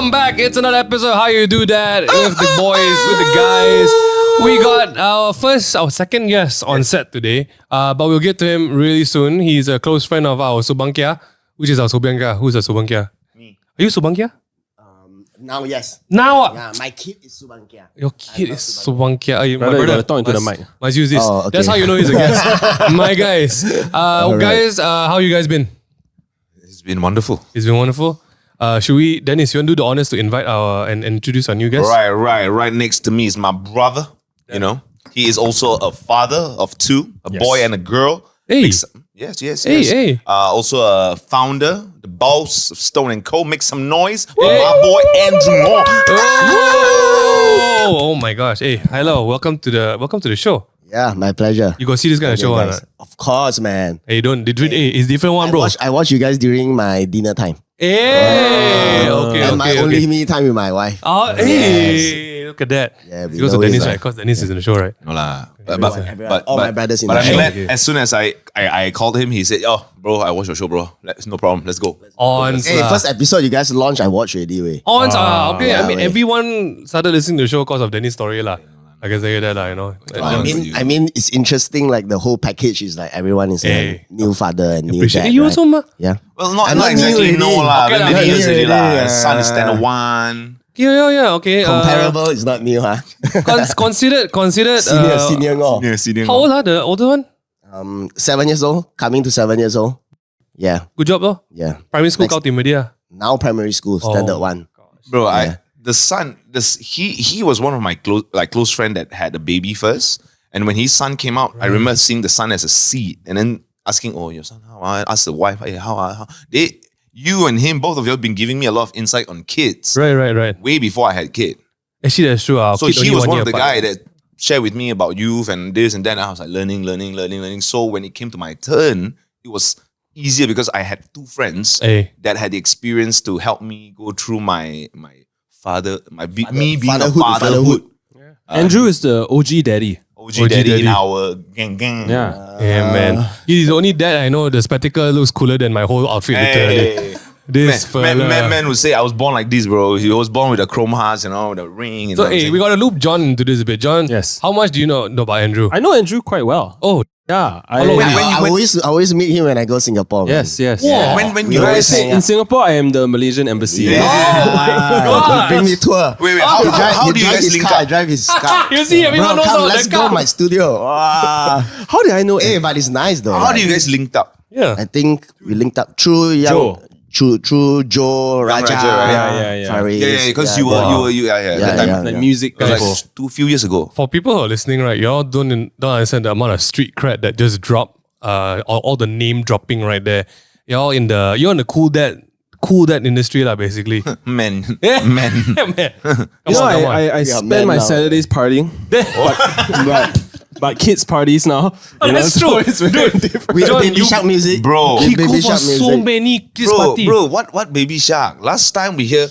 Welcome back. It's another episode of How You Do That with the boys, with the guys. We got our second guest on set today, but we'll get to him really soon. He's a close friend of our Subangkia, which is our Subangkia. Who's a Subangkia? Me. Are you Subangkia? Now, yes. Now, Yeah, my kid is Subangkia. your kid is Subangkia. My Brother, you brother gotta talk into the mic. must use this. Oh, okay. That's how you know he's a guest. My guys. Guys, how you guys been? It's been wonderful. It's been wonderful. Should we, Dennis, you want to do the honors to invite and introduce our new guest? Right next to me is my brother. You know, he is also a father of two, a boy and a girl. Hey. Yes. Hey. Also a founder, the boss of Stone & Co. Make some noise. My boy Andrew Ngo. Oh my gosh. Hey, hello. Welcome to the show. Yeah, my pleasure. You go see this kind of show, guys. right? Of course, man. Hey, it's different one, bro. I watch you guys during my dinner time. Hey, okay. And my only me time with my wife. Oh, hey, look at that. Yeah, we It goes to know Dennis, it's right? Because Dennis is in the show, right? No lah. All my brothers in but the I'm show. glad as soon as I called him, he said, "Oh, bro, I watched your show, bro. No problem. Let's go." Hey, first episode you guys launched, I watched already. Okay. yeah, I mean, wait. everyone started listening to the show because of Dennis' story, lah. I can say that, lah. You know. I mean, it's interesting. Like the whole package is like everyone is a new father and new Appreciate dad. it. You right? also, ma. Yeah. Well, not not exactly new no already. lah. Okay, Many lah, years already new lah. already, Son is yeah. standard one. Yeah. Okay. Comparable is not new, huh? Considered. Senior. Senior. How old are the older one? 7 years old, coming to 7 years old. Yeah, Good job, though. yeah. Primary school, Next- Kau Media. Now primary school, standard one. Bro, Yeah. the son, he was one of my close friend that had a baby first. And when his son came out, I remember seeing the son as a seed and then asking, "Oh, your son, how?" I asked the wife, "Hey, how?" You and him, both of you have been giving me a lot of insight on kids. Right. Way before I had kid. Actually, that's true. So he was one of the guy that shared with me about youth and this and that. And I was like learning. So when it came to my turn, it was easier because I had two friends that had the experience to help me go through my being fatherhood. a fatherhood. Andrew is the OG daddy. OG daddy in our gang. Yeah. Yeah, man. He's the only dad I know. The spectacle looks cooler than my whole outfit. Literally. Hey. This fella. Man would say I was born like this, bro. He was born with a chrome hearts, with a ring. And So, hey, we got to loop John into this a bit. John, Yes. how much do you know about Andrew? I know Andrew quite well. Oh, Yeah. I always meet him when I go Singapore. man. Yes. Wow. When We you always guys hang In Singapore, I am the Malaysian embassy. God. Bring me tour. wait, How do you guys link I up? drive his car. You see, everyone knows come, about let's the go car. my studio. How did I know? Hey, but it's nice though. How do you guys linked up? Yeah. I think we linked up through through Joe, Raja, Raja, right? Yeah. Faris. Yeah, because you were that time. Like music It was people. like few years ago. For people who are listening, right, y'all don't understand the amount of street cred that just dropped. All the name dropping right there. You're in the cool dad industry, lah, basically. Man. Yeah, man. Come You know, on. I Yeah, spend man my now. Saturdays partying, but kids parties now. That's true. It's very different. With John, Baby you- Shark music. Bro. He Baby go for Shark so music. many kids party. Bro, what Baby Shark? Last time we hear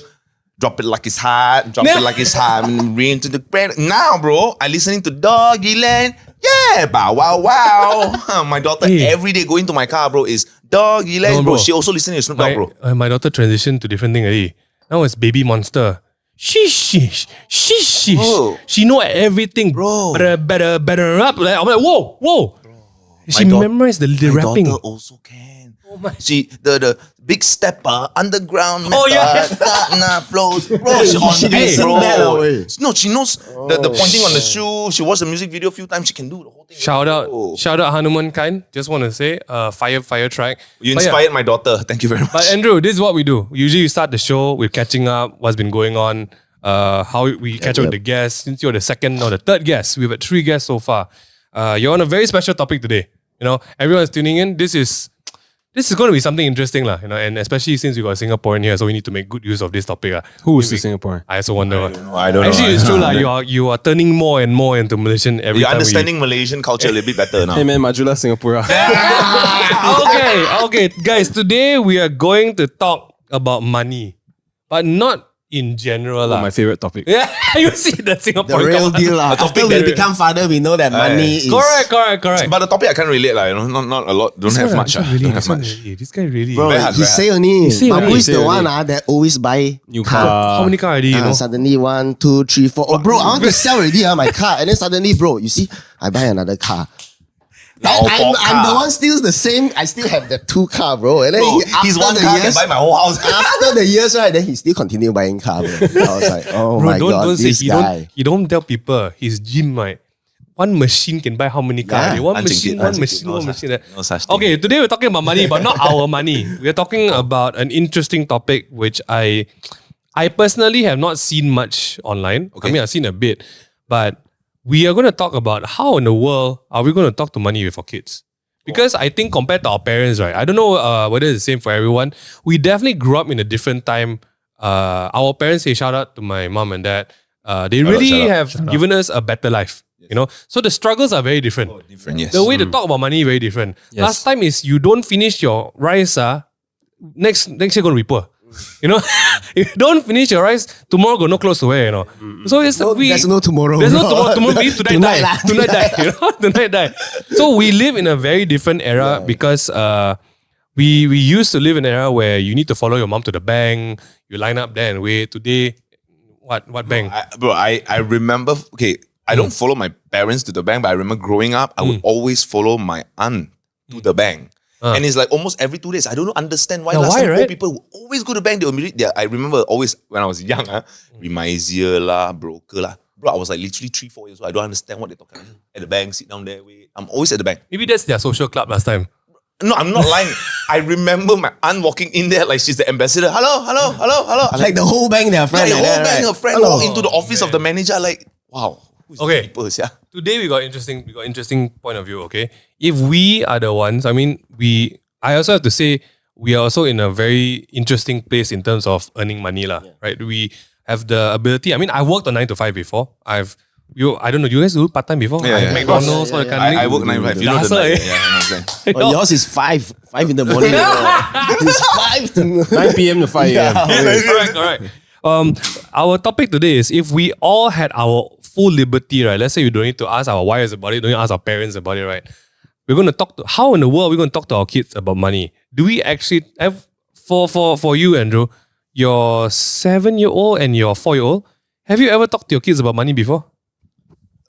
drop it like it's hot, drop it like it's hot, and rain to the ground. Now, bro, I listening to Doggy Land. Yeah, bow wow. My daughter every day going to my car, bro, is Doggy Land, No, bro. bro. She also listening to Snoop Dogg, bro. My daughter transitioned to different thing already. Now it's Baby Monster. Sheesh. Bro. She know everything. Bro. Better up. Like, I'm like, whoa. She My daugh- memorized the My rapping. daughter also can. Oh my. She the big stepper underground method. Oh, yeah. Flows. Bro, she on She beat, sing bro. that away. No, she knows the pointing on the shoe. She watched the music video a few times. She can do the whole thing. Shout bro. out Hanuman Khan. Just want to say, fire track. You But yeah. inspired my daughter. Thank you very much. But Andrew, this is what we do. Usually we start the show with catching up, what's been going on, how we catch up with the guests. Since you're the second or the third guest, we've had 3 guests so far. You're on a very special topic today. You know, everyone's tuning in. This is going to be something interesting, lah. You know, and especially since we got a Singaporean here, so we need to make good use of this topic. Who is the Singaporean? I also wonder. I don't know. Actually, it's true, lah. You are turning more and more into Malaysian every You're time. understanding Malaysian culture a little bit better now. Hey man, Majula Singapura. Okay, guys. Today we are going to talk about money, but not in general. lah. My favorite topic. Yeah, you see the The Singapore real deal. After we become father, we know that money is... Correct. But the topic I can't relate, like, not a lot. Don't have much. Don't have much. This guy really. Bro, Very hard, he very say only. say But only. who is He the say one only. that always buy New car. How many car already? You know? Suddenly 1, 2, 3, 4. Oh, bro, I want to sell already my car. And then suddenly, bro, you see, I buy another car. I'm the one still the same. I still have the 2 car, bro. And then Bro, he's after one the car can years, buy my whole house. after the years, right, then he still continue buying car, bro. I was like, oh Bro, my god, don't say this guy. you don't tell people his gym, right? One machine can buy how many cars? Yeah. One machine. No such thing. Okay, today we're talking about money, but not our money. We're talking about an interesting topic which I personally have not seen much online. Okay. I mean, I've seen a bit, but we are going to talk about how in the world are we going to talk to money with our kids? Because I think compared to our parents, right? I don't know whether it's the same for everyone. We definitely grew up in a different time. Our parents, say shout out to my mom and dad. They really have given us a better life. You know, so the struggles are very different. Different, yes. The way to talk about money very different. Yes. Last time is you don't finish your rice, next year gonna be poor. You know, if you don't finish your rice, tomorrow got no clothes to wear. You know, so it's There's no tomorrow. There's no bro. tomorrow. Tomorrow we tonight Tonight die. lah, Tonight die. You know, tonight die. So we live in a very different era because we used to live in an era where you need to follow your mom to the bank. You line up there and wait. Today, what bank? I remember, okay, I don't follow my parents to the bank, but I remember growing up, I would always follow my aunt to the bank. And it's like almost every 2 days. I don't understand why. Yeah, Last why, time right? old people would always go to the bank. They would immediately, I remember always when I was young, remisier lah, broker lah. Bro, I was like literally 3-4 years old. I don't understand what they're talking about. At the bank, sit down there, wait. I'm always at the bank. Maybe that's their social club last time. No, I'm not lying. I remember my aunt walking in there like she's the ambassador. Hello. I'm Like the whole bank, their friend. the like whole that, bank, right? her friend Hello. walk into the office of the manager like, wow. Who's Okay. these people, yeah? Today we got interesting point of view, okay? If we are the ones, I also have to say we are also in a very interesting place in terms of earning money, right? We have the ability. I mean, I worked on 9 to 5 before. I don't know, you guys do part-time before? Yeah, yeah. McDonald's, all that kind of I work 9 to 5. You know the Hustle, night. eh? Yeah, I understand. Oh, yours is 5 in the morning. It's 5 to 9 p.m. to 5 a.m. Correct. Our topic today is if we all had our full liberty, right? Let's say we don't need to ask our wives about it, don't need to ask our parents about it, right? We're going to talk to how in the world are we going to talk to our kids about money? Do we actually have for you, Andrew, your 7-year-old and your 4-year-old? Have you ever talked to your kids about money before?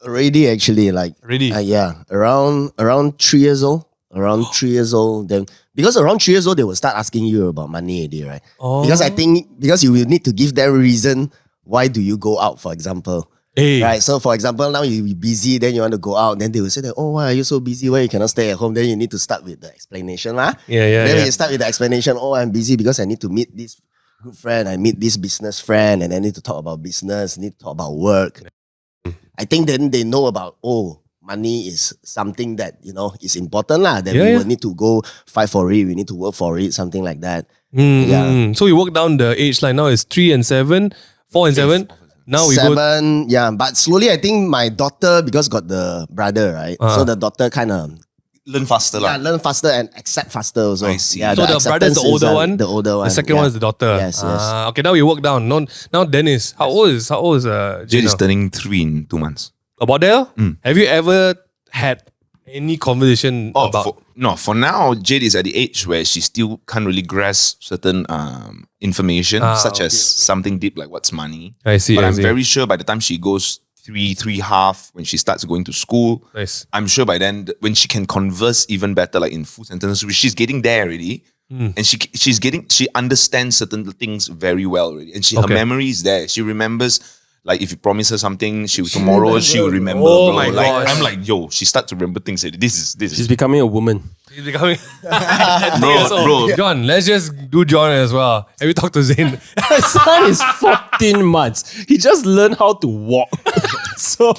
Already, actually, like Already? yeah, around 3 years old. Around 3 years old, then because around 3 years old they will start asking you about money already, right? Oh. Because I think you will need to give them a reason why do you go out, for example. Hey. Right. So for example, now you're busy, then you want to go out, then they will say that, oh, why are you so busy? Why you cannot stay at home? Then you need to start with the explanation, lah. Then when you start with the explanation, oh, I'm busy because I need to meet this good friend, I meet this business friend, and I need to talk about business, need to talk about work. I think then they know about, oh, money is something that, is important lah. That we will need to go fight for it, we need to work for it, something like that. So you work down the age line. Now it's 3 and 7, 4 and 7. Now we go 7, but slowly I think my daughter, because got the brother, right? So the daughter kind of Learn faster lah. learn faster and accept faster also. I see. Yeah, So the brother is the older one. The older one. The second one is the daughter. Yes. Okay, now we work down. Now Dennis, how old is Jade Jane is now? turning 3 in 2 months. About there? Have you ever had any conversation about? For now, Jade is at the age where she still can't really grasp certain information, such as something deep like what's money. I see. But I I'm see. very sure by the time she goes 3.5, when she starts going to school, Nice. I'm sure by then when she can converse even better, like in full sentences, which she's getting there already. And she understands certain things very well already. And her memory is there. She remembers. Like if you promise her something, she will remember. Oh bro. my like, gosh. I'm like, yo, she starts to remember things. This She's is becoming a woman. He's becoming bro. John, let's just do John as well. Have you talked to Zain? My son is 14 months. He just learned how to walk. So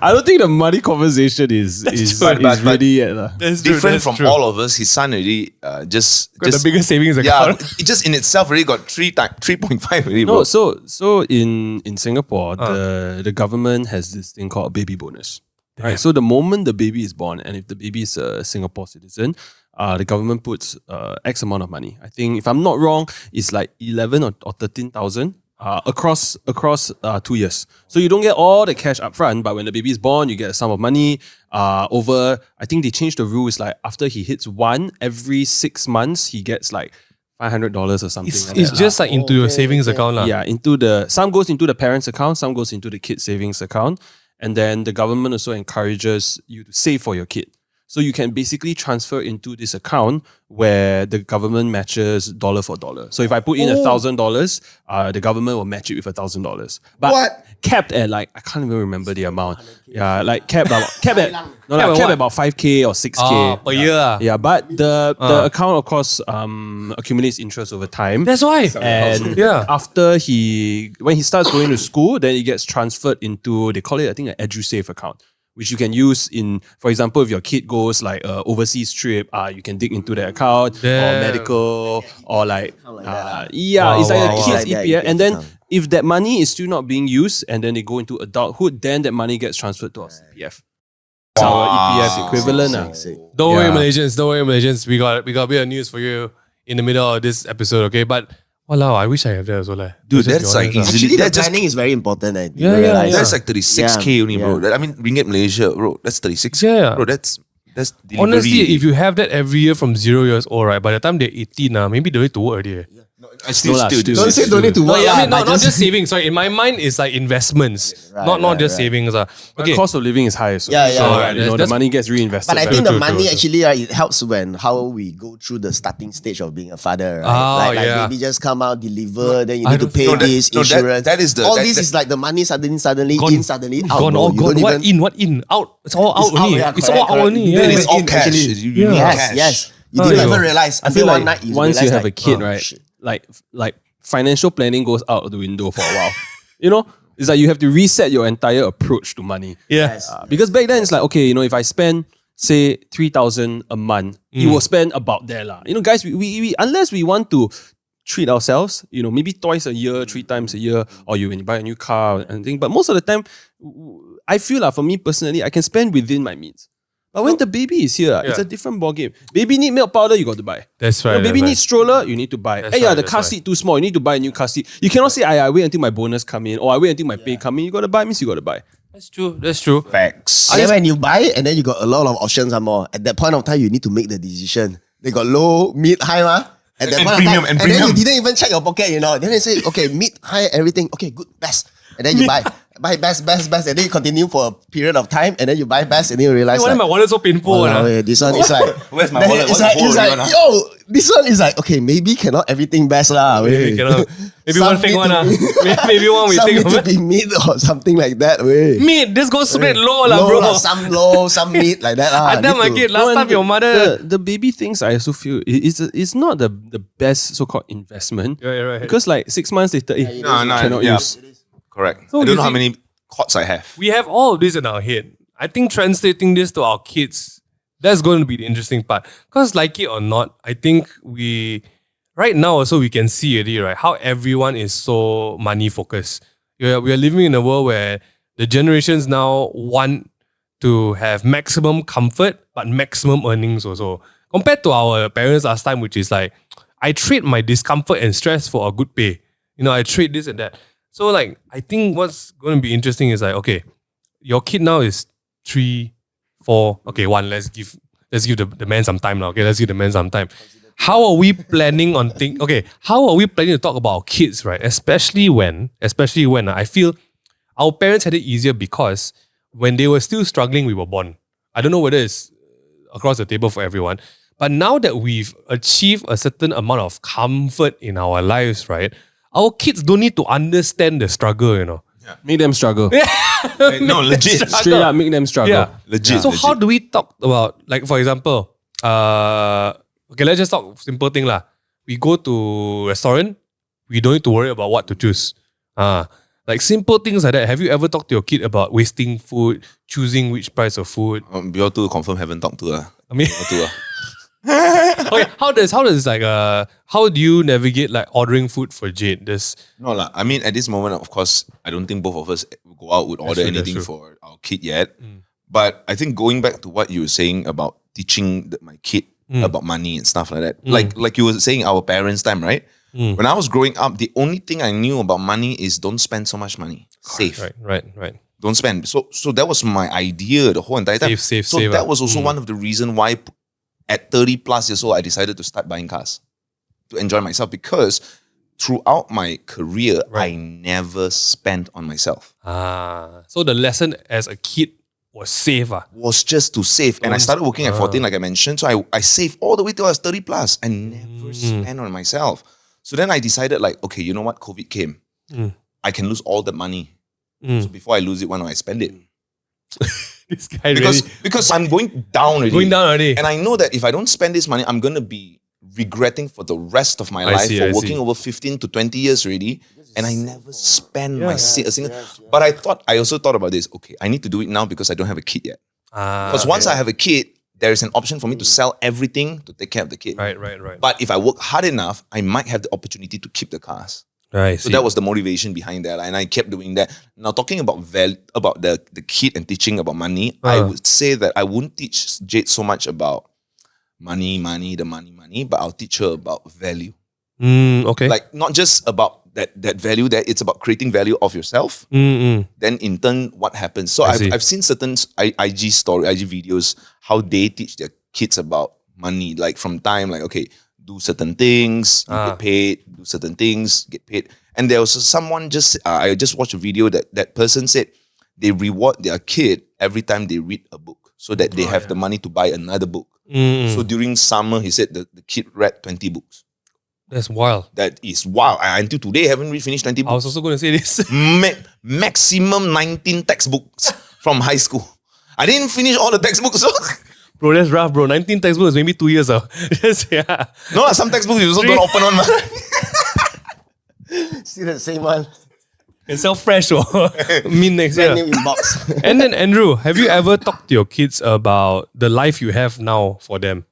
I don't think the money conversation is but ready yet. That's true, different that's from true. all of us. His son already just Got the biggest savings yeah, account. it just in itself already got 3.5 already, bro. No, so in Singapore, the government has this thing called baby bonus. Right. So the moment the baby is born, and if the baby is a Singapore citizen, the government puts X amount of money. I think if I'm not wrong, it's like 11 or 13,000 across 2 years. So you don't get all the cash up front, but when the baby is born, you get a sum of money. I think they changed the rules, like after he hits 1, every 6 months, he gets like $500 or something. It's just like into your savings account. Yeah, some goes into the parent's account, some goes into the kid's savings account. And then the government also encourages you to save for your kid. So you can basically transfer into this account where the government matches dollar for dollar. So if I put in $1,000, the government will match it with $1,000. But capped at like, I can't even remember the amount. Yeah, like capped at about 5K or 6K. Per year. Yeah, but the account of course accumulates interest over time. That's why. And after when he starts going to school, then it gets transferred into, they call it, I think, an EduSave account, which you can use in, for example, if your kid goes like a overseas trip, you can dig into the account, or medical, or like, it's like a kid's EPF. And then if that money is still not being used, and then they go into adulthood, then that money gets transferred to our CPF. It's our EPF equivalent. Don't worry, Malaysians. We got a bit of news for you in the middle of this episode, okay? But walao, I wish I have that as well. Dude, that's like easily. Actually, the planning is very important. That's like 36K only, bro. I mean, Ringgit Malaysia, bro. That's 36K. Yeah. Bro, that's delivery. Honestly, if you have that every year from 0 years old, right, by the time they're 18, maybe they need to work already. I still Don't say don't need to work. Not just savings. Sorry, in my mind, it's like investments, not just savings. Okay. The cost of living is high. So, the money gets reinvested. But I think the money actually it helps when how we go through the starting stage of being a father. Right? Like baby just come out, deliver, then you need to pay this insurance. That is all this is like the money suddenly gone, in, suddenly out. Gone. What in, out. It's all out only. It's all out only. It's all cash. Yes. You didn't even realize until one night once you have a kid, right? Like financial planning goes out of the window for a while. You know, it's like you have to reset your entire approach to money. Yes. Because back then it's like, okay, if I spend say 3,000 a month, you will spend about there lah. Guys, we unless we want to treat ourselves, maybe twice a year, 3 times a year, or when you buy a new car and anything. But most of the time, I feel for me personally, I can spend within my means. But when the baby is here, it's a different ballgame. Baby need milk powder, you got to buy. That's right. Baby needs stroller, you need to buy. The car seat too small, you need to buy a new car seat. You cannot say, I wait until my bonus come in, or I wait until my pay come in. You got to buy, means you got to buy. That's true. Facts. And then when you buy, and then you got a lot of options and more. At that point of time, you need to make the decision. They got low, mid, high, At that point premium, of time, and then you didn't even check your pocket, Then they say, okay, mid, high, everything. Okay, good, best. And then you buy best, and then you continue for a period of time, and then you buy best, and then you realize why my wallet so painful? This one is like, where's my wallet? It's like, this one is like, okay, maybe cannot everything best lah. Maybe cannot. Maybe one fake one Maybe one we think of it. Some need to be mid or something like that. Mid, this goes straight low lah, bro. Some low, some mid like that lah. I tell my kid last time your mother. The baby things I also feel it's not the best so-called investment. Right. Because like 6 months later, cannot use. Correct. So I don't know how many cots I have. We have all of this in our head. I think translating this to our kids, that's going to be the interesting part. Because like it or not, I think right now also we can see already, right, how everyone is so money focused. We are living in a world where the generations now want to have maximum comfort, but maximum earnings also. Compared to our parents last time, which is like, I trade my discomfort and stress for a good pay. I trade this and that. So like, I think what's going to be interesting is like, okay, your kid now is 3, 4, okay, 1, let's give the man some time now. Okay, let's give the man some time. How are we planning on how are we planning to talk about our kids, right? Especially when I feel our parents had it easier because when they were still struggling, we were born. I don't know whether it's across the table for everyone, but now that we've achieved a certain amount of comfort in our lives, right? Our kids don't need to understand the struggle, Yeah. Make them struggle. No, legit. Straight up, make them struggle. Yeah. Legit. So how do we talk about, like for example, okay, let's just talk simple thing lah. We go to restaurant, we don't need to worry about what to choose. Like simple things like that. Have you ever talked to your kid about wasting food, choosing which price of food? You all two confirm haven't talked to her. I mean, okay, how do you navigate like ordering food for Jade? No lah. I mean, at this moment, of course, I don't think both of us go out would order anything for our kid yet. But I think going back to what you were saying about teaching my kid about money and stuff like that, like you were saying, our parents' time, right? When I was growing up, the only thing I knew about money is don't spend so much money. Save. Right. Don't spend. So that was my idea the whole entire time. Save. That was also one of the reasons why at 30 plus years old, I decided to start buying cars to enjoy myself, because throughout my career, I never spent on myself. So the lesson as a kid was save. Was just to save. And I started working at 14, like I mentioned. So I saved all the way till I was 30 plus and never spent on myself. So then I decided like, okay, you know what? COVID came. I can lose all the money. So before I lose it, why don't I spend it? This guy because I'm going down already. Going down already. And I know that if I don't spend this money, I'm going to be regretting for the rest of my life for working over 15 to 20 years already. And I never spend a single... But I also thought about this. Okay, I need to do it now because I don't have a kid yet. Because once I have a kid, there is an option for me to sell everything to take care of the kid. Right. But if I work hard enough, I might have the opportunity to keep the cars. So that was the motivation behind that. And I kept doing that. Now, talking about the kid and teaching about money, I would say that I wouldn't teach Jade so much about money, but I'll teach her about value. Okay. Like, not just about that value, that it's about creating value of yourself. Then in turn, what happens? So I've seen certain IG videos, how they teach their kids about money, like from time, like, okay, do certain things, you get paid, do certain things, get paid. And there was someone I just watched a video that person said they reward their kid every time they read a book so that they have the money to buy another book. So during summer, he said the kid read 20 books. That's wild. That is wild. Until today, I haven't finished 20 books. I was also going to say this. Maximum 19 textbooks from high school. I didn't finish all the textbooks. So. Bro, that's rough, bro. 19 textbooks, maybe 2 years. No, some textbooks you also don't open on. Still the same one. And sell fresh or mean next year. And then Andrew, have you ever talked to your kids about the life you have now for them?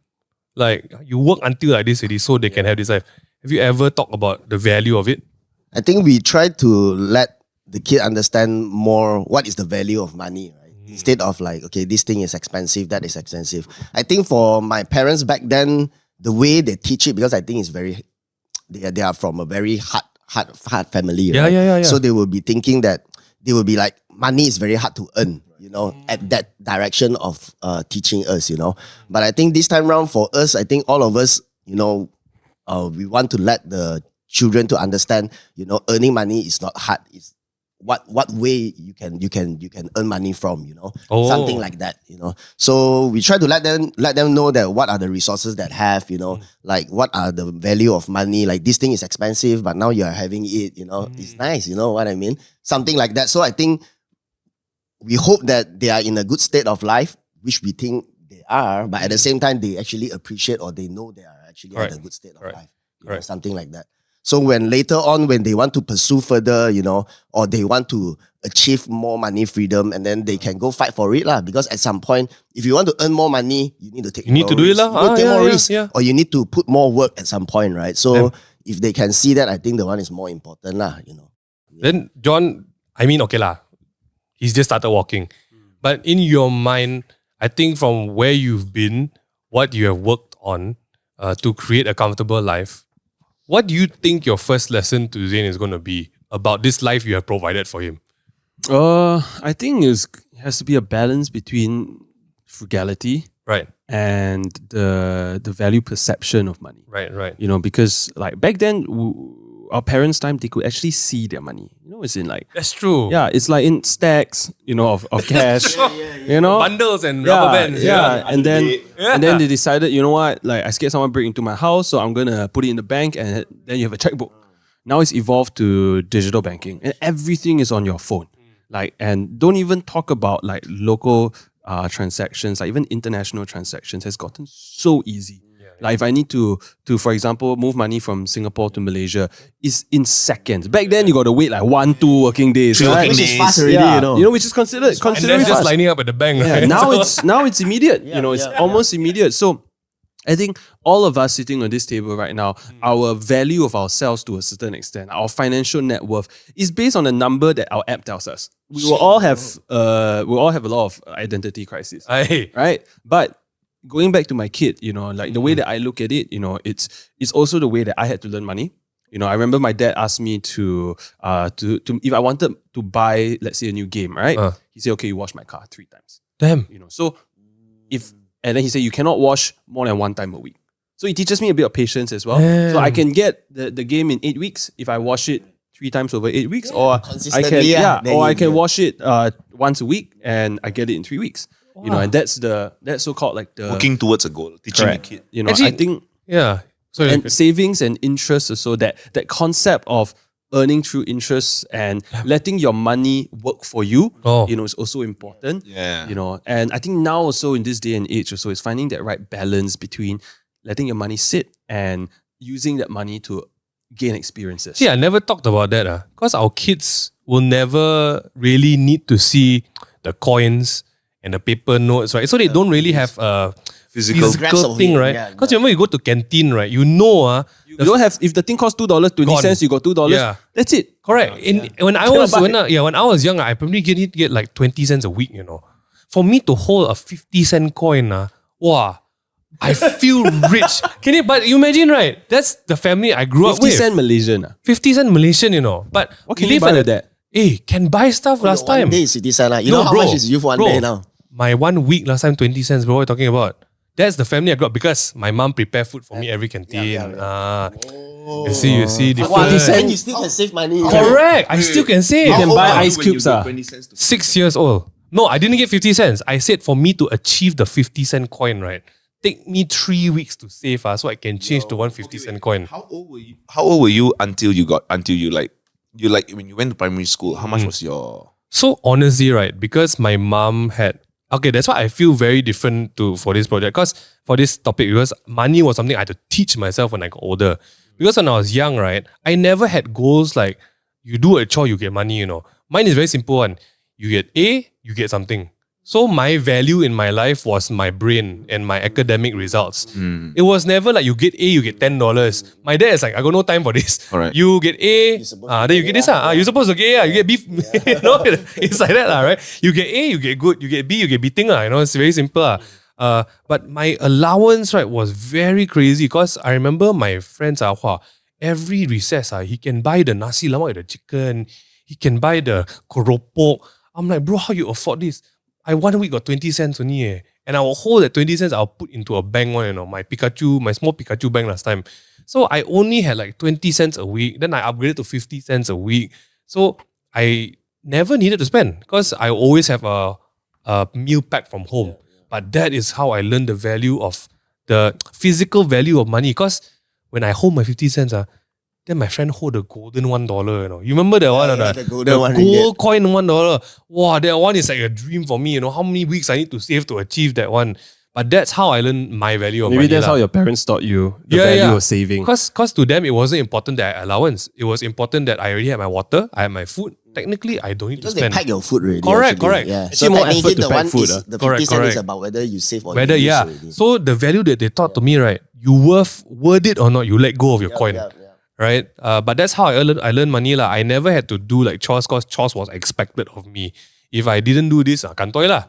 Like, you work until like this already so they can have this life. Have you ever talked about the value of it? I think we try to let the kid understand more what is the value of money, right? Instead of like, okay, this thing is expensive, that is expensive. I think for my parents back then, the way they teach it, because I think it's they are from a very hard family, right? Yeah. So they will be thinking that they will be like, money is very hard to earn, at that direction of teaching us, But I think this time around for us, I think all of us, we want to let the children to understand, earning money is not hard. It's what way you can earn money from, something like that, So we try to let them know that what are the resources that have, like what are the value of money. Like, this thing is expensive, but now you're having it, it's nice, you know what I mean? Something like that. So I think we hope that they are in a good state of life, which we think they are, but at the same time, they actually appreciate or they know they are actually in a good state of life, something like that. So when later on, when they want to pursue further, or they want to achieve more money freedom, and then they can go fight for it lah. Because at some point, if you want to earn more money, you need to take more risk. Take more risk, or you need to put more work at some point, right? So if they can see that, I think the one is more important lah. Then John, I mean, okay lah, he's just started walking, but in your mind, I think from where you've been, what you have worked on to create a comfortable life. What do you think your first lesson to Zain is going to be about this life you have provided for him? I think it has to be a balance between frugality, and the value perception of money, right. Because like back then, our parents' time, they could actually see their money. It's in like... That's true. Yeah, it's like in stacks, of cash. Bundles and rubber bands. Yeah. And then they decided, you know what? Like, I scared someone break into my house, so I'm going to put it in the bank, and then you have a checkbook. Now it's evolved to digital banking, and everything is on your phone. Like, and don't even talk about like local transactions, like even international transactions has gotten so easy. Like if I need to for example, move money from Singapore to Malaysia, it's in seconds. Back then, you got to wait like 1-2 working days. Which is fast already, which is considered and then just lining up at the bank. Yeah, now it's immediate. It's almost immediate. So I think all of us sitting on this table right now, our value of ourselves to a certain extent, our financial net worth is based on the number that our app tells us. We will all have a lot of identity crisis, right? But going back to my kid, like the way that I look at it, it's also the way that I had to learn money. I remember my dad asked me to if I wanted to buy, let's say, a new game, right? He said, okay, you wash my car 3 times. Damn. So and then he said, you cannot wash more than 1 time a week. So it teaches me a bit of patience as well. Damn. So I can get the game in 8 weeks if I wash it 3 times over 8 weeks, or I can wash it once a week and I get it in 3 weeks. And that's so-called like the Working towards a goal, teaching a kid. Actually, I think Sorry. and savings and interest also, that concept of earning through interest and letting your money work for you, is also important. And I think now also in this day and age also is finding that right balance between letting your money sit and using that money to gain experiences. See, I never talked about that because our kids will never really need to see the coins and the paper notes, right? So they don't really have a physical thing, right? Because remember you go to Canteen, right? You don't have, if the thing costs $2.20, you got $2. Yeah. That's it. Correct. When I was young, I probably get like 20 cents a week, For me to hold a 50-cent coin, I feel rich. But you imagine, right? That's the family I grew up with. 50 cent Malaysian. 50 cent Malaysian, But what can you buy with that? Hey, can buy stuff last time. 1 day is 50 cents. You know how much is you for 1 day now? My 1 week last time, 20 cents, bro. What are you talking about? That's the family I grew up because my mom prepared food for me every canteen. You see, different. 20 cents, you still can save money. Correct. I still can save. You can buy ice cubes. 6 years old. No, I didn't get 50 cents. I said for me to achieve the 50-cent coin, right? Take me 3 weeks to save so I can change to 150-cent coin. How old were you until you when you went to primary school? How much was your... So honestly, right, because my mom had... Okay, that's why I feel very different for this project. Because for this topic, because money was something I had to teach myself when I got older. Because when I was young, right, I never had goals like, you do a chore, you get money, Mine is very simple one. You get A, you get something. So my value in my life was my brain and my academic results. It was never like you get A, you get $10. My dad is like, I got no time for this. Alright. You get A, then you get this. You're supposed to get A, you get B. It's like that, right? You get A, you get good. You get B, you get B-ting. It's very simple. But my allowance, right, was very crazy because I remember my friends, every recess, he can buy the nasi lemak with the chicken. He can buy the keropok. I'm like, bro, how you afford this? I 1 week got 20 cents only. And I will hold that 20 cents, I'll put into a bank one, my small Pikachu bank last time. So I only had like 20 cents a week. Then I upgraded to 50 cents a week. So I never needed to spend because I always have a meal pack from home. But that is how I learned the value of the physical value of money. Because when I hold my 50 cents, then my friend hold the golden $1. You remember that one? The golden one gold coin $1. Wow, that one is like a dream for me. How many weeks I need to save to achieve that one. But that's how I learned my value of money. Maybe that's how your parents taught you the value of saving. Because to them, it wasn't important that I had allowance. It was important that I already had my water, I had my food. Technically, I don't need to spend. They pack your food already. Correct. Yeah. So more effort to pack food. The 50 cents is about whether you save or you use already. So the value that they taught to me, right? You worth it or not, you let go of your coin. Right? But that's how I learned money. I never had to do like chores because chores was expected of me. If I didn't do this, kantoi lah.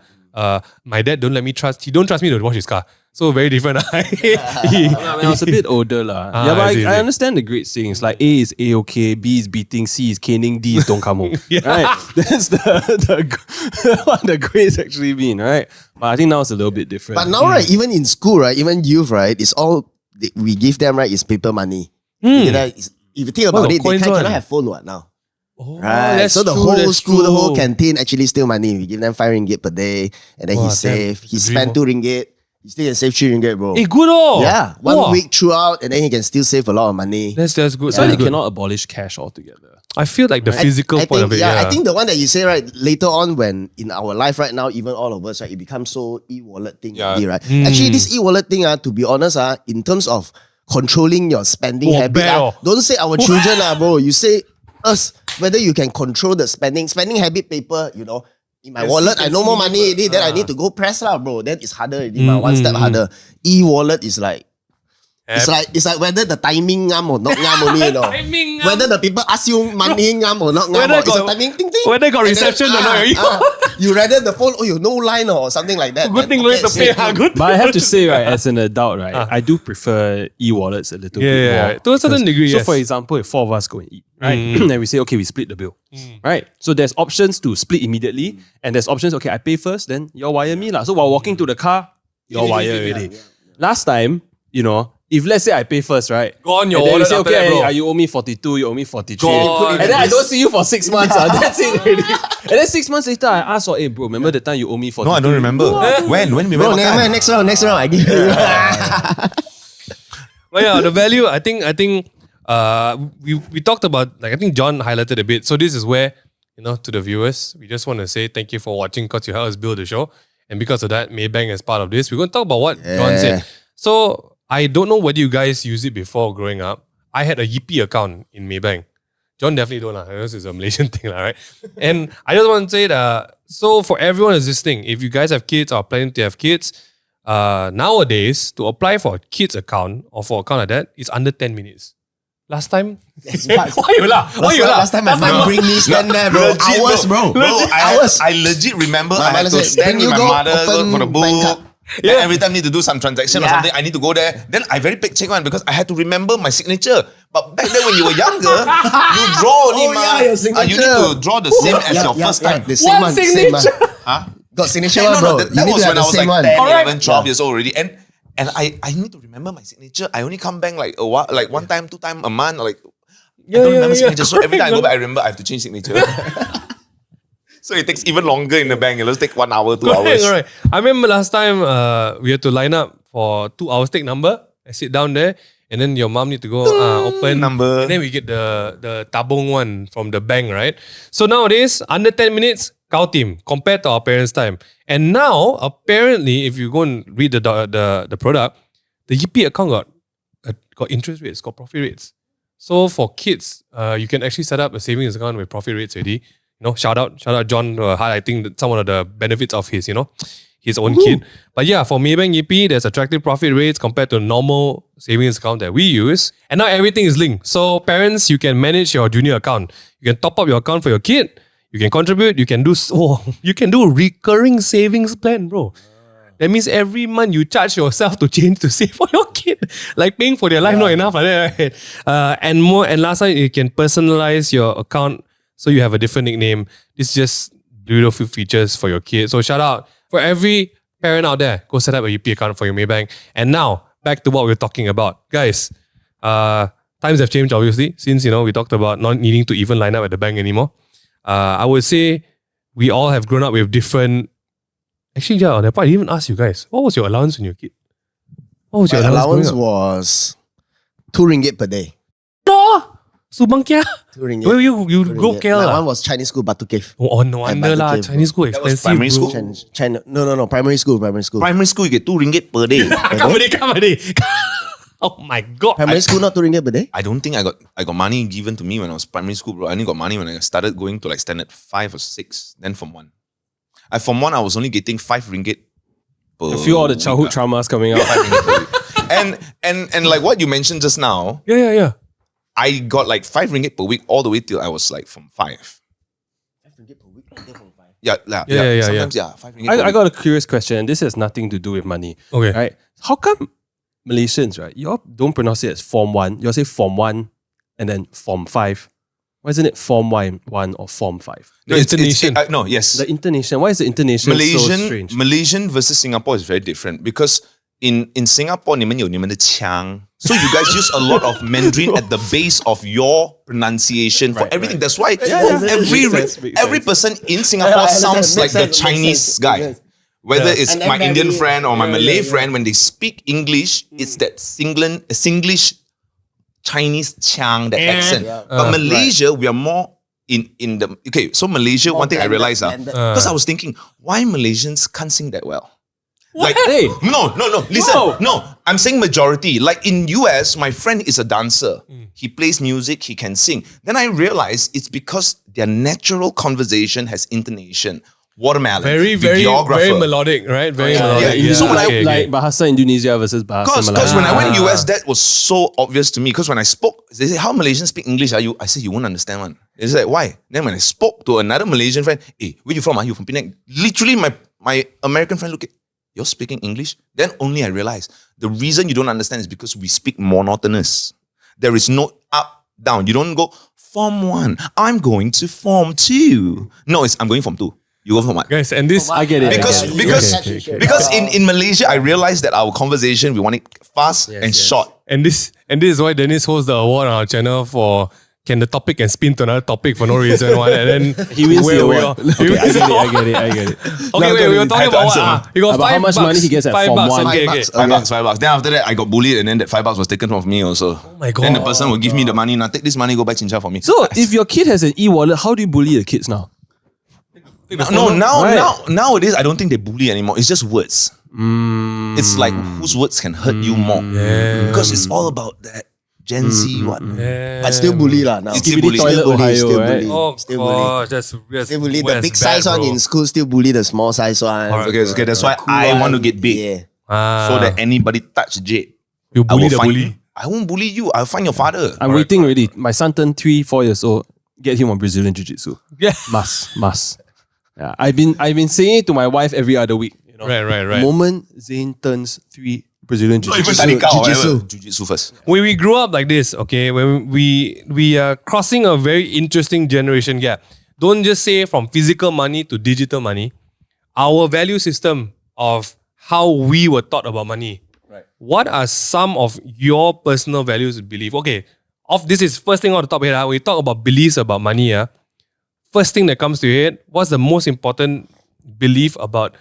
My dad he don't trust me to wash his car. So very different. I was a bit older but I understand the great things. Like A is A-okay, B is beating, C is caning, D is don't come home. Right? That's what the grades actually mean, right? But I think now it's a little bit different. But now, right, even in school, right, even youth, right, it's all we give them, right, is paper money. If you think about it, they cannot have phone now. Right. So the whole school, the whole canteen actually steal money. We give them 5 ringgit per day, and then he save. He spend 2 ringgit. He still can save 3 ringgit, bro. Hey, good Yeah. 1 week throughout, and then he can still save a lot of money. That's good. So you cannot abolish cash altogether. I feel like the physical point of it. I think the one that you say, right, later on when in our life right now, even all of us, right, it becomes so e-wallet thing, right? Actually, this e-wallet thing, to be honest, in terms of controlling your spending habit. Don't say our children, bro. You say us, whether you can control the spending habit paper, in my wallet, I no more money already, then I need to go press bro. Then it's harder already, one step harder. E-wallet is like, It's like whether the timing ngam or not ngam only, you know. Timing ngam. Whether the people ask you money ngam or not ngam. Whether It's a got- timing ting ting. whether got reception or not. You rather the phone, oh, you no line or something like that. Good thing no need to pay. Good. But I have to say, right, as an adult, right, I do prefer e-wallets a little bit more. To a certain degree, So yes. for example, if 4 of us go and eat, right, and we say, okay, we split the bill, right? So there's options to split immediately, and there's options, okay, I pay first, then you wire me lah. So while walking to the car, you wire already. Last time, you know, if let's say I pay first, right? Go on your and then wallet you say, after okay, that, bro. you owe me 42, you owe me 43. Go on. And then I don't see you for 6 months. That's it already. And then 6 months later, I ask for, hey bro, remember the time you owe me 42? No, I don't remember. When we Bro, went never mind, next round, I give you. But yeah, the value, I think we talked about, like, I think John highlighted a bit. So this is where, you know, to the viewers, we just want to say thank you for watching because you helped us build the show. And because of that, Maybank is part of this. We're going to talk about what John said. So I don't know whether you guys used it before growing up. I had a Yippie account in Maybank. John definitely don't lah. This is a Malaysian thing, right? And I just want to say that, so for everyone who's listening, if you guys have kids or planning to have kids, nowadays, to apply for a kids account or for an account like that, it's under 10 minutes. Last time, why you laugh? Last time my mom bring me stand there, bro. Legit, Hours, bro. I legit remember I had to stand with my mother for the book. And every time need to do some transaction or something, I need to go there. Then I very pek cek one because I had to remember my signature. But back then when you were younger, you draw only your signature. you need to draw the same as your first time. The same one, same one. Huh? Got signature No, one, bro. that You need was to have when I the was same like one. 10, 11, 12 years old already. And I need to remember my signature. I only come back like a while, like 1 time, 2 time a month. Like I don't remember signature. So every time I go back, I remember I have to change signature. So it takes even longer in the bank. It'll take 1 hour, 2 hours. Correct. I remember last time we had to line up for 2 hours, take number, I sit down there, and then your mom need to go open number. and then we get the tabung one from the bank, right? So nowadays, under 10 minutes, cow team compared to our parents' time. And now, apparently, if you go and read the product, the Yippie account got interest rates, got profit rates. So for kids, you can actually set up a savings account with profit rates already. You know, shout out John highlighting some of the benefits of his, his own kid. But yeah, for Maybank Yippie, there's attractive profit rates compared to normal savings account that we use. And now everything is linked. So parents, you can manage your junior account. You can top up your account for your kid. You can contribute. You can do recurring savings plan, bro. That means every month you charge yourself to save for your kid. Like paying for their life, not enough like that, right? And last time you can personalize your account so you have a different nickname. It's just beautiful features for your kid. So shout out for every parent out there. Go set up a Yippie account for your Maybank. And now back to what we're talking about, guys. Times have changed obviously since we talked about not needing to even line up at the bank anymore. I would say we all have grown up with different. Actually, yeah, on that part, I didn't even ask you guys. What was your allowance when you were a kid? What was your My allowance growing up? was 2 ringgit per day. No! Subang Kia? 2 ringgit. Well, you 2 go ringgit. KL My lah. one was Chinese school, Batu Cave. Oh, no wonder lah. Cave, Chinese school That was expensive. primary bro. school? China, no, primary school. Primary school, you get 2 ringgit per day. Come on. Oh my God. Primary school, not 2 ringgit per day? I don't think I got money given to me when I was primary school, bro. I only got money when I started going to like standard 5 or 6, then Form 1. Form 1, I was only getting 5 ringgit per I feel all the childhood traumas coming out. 5 ringgit per week. And like what you mentioned just now, Yeah. I got like 5 ringgit per week all the way till I was like from 5. 5 ringgit per week, right there from 5. Yeah. Sometimes, 5 ringgit per I week. got a curious question, and this has nothing to do with money. Okay. Right? How come Malaysians, right, you all don't pronounce it as Form 1, you all say Form 1 and then Form 5. Why isn't it Form 1 or Form 5? No, intonation. Yes. The intonation, why is the intonation so strange? Malaysian versus Singapore is very different because in Singapore, 你们有你们的腔. So you guys use a lot of Mandarin at the base of your pronunciation for everything. That's why every person in Singapore sounds like the Chinese guy. Whether it's And then my Indian very- friend or my Malay friend, when they speak English, it's that Singlish Chinese chang, that accent. But Malaysia, we are more in the... Okay, so Malaysia, one thing I realized, because I was thinking, why Malaysians can't sing that well? Like, Hey. no, listen, Whoa. no, I'm saying majority. Like in US, my friend is a dancer. He plays music, he can sing. Then I realized it's because their natural conversation has intonation. Watermelon. Very melodic, right? Very melodic. Yeah. So when like Bahasa Indonesia versus Bahasa Malay. Because when I went US, that was so obvious to me. Because when I spoke, they say, how Malaysians speak English are you? I said, you won't understand one. They said, why? Then when I spoke to another Malaysian friend, hey, where you from? Are you from Penang? Literally, my American friend looked at, you're speaking English? Then only I realized, the reason you don't understand is because we speak monotonous. There is no up, down. You don't go, Form 1, I'm going to Form 2. No, I'm going Form 2. You go for what? Guys, and this I get it. Because in Malaysia, I realized that our conversation, we want it fast and short. And this is why Dennis holds the award on our channel for can the topic and spin to another topic for no reason. And then He wins the award. Okay, I get it. Okay, wait, we were talking about what? You got About how much money he gets at Form 1. Okay. $5. Then after that, I got bullied, and then that $5 was taken from me also. Oh my God. Then the person will give me the money. Now take this money, go buy chincha for me. So if your kid has an e-wallet, how do you bully the kids now? Nowadays, I don't think they bully anymore. It's just words. It's like whose words can hurt you more. Because it's all about that Gen Z what. But still bully lah now. Still bully. Toilet Ohio, still right? bully. Oh Still gosh, bully. that's Still bully. The that's big bad, size one bro. in school still bully the small size one. Okay, that's why Cool I one. want to get big. Yeah. So that anybody touch Jade, You I will bully the find bully. I won't bully you. I'll find your father. I'm waiting already. My son turned 3-4 years old. Get him on Brazilian Jiu-Jitsu. Yeah. Must. Yeah, I've been saying it to my wife every other week. You know, Right. moment Zayn turns 3, Brazilian Not even Jiu-Jitsu. Tanika or Jiu-Jitsu. whatever. Jiu-Jitsu first. When we grew up like this, okay, when we are crossing a very interesting generation gap. Don't just say from physical money to digital money. Our value system of how we were taught about money. Right. What are some of your personal values and belief? Okay, this is first thing on the top here. We talk about beliefs about money. First thing that comes to your head, what's the most important belief about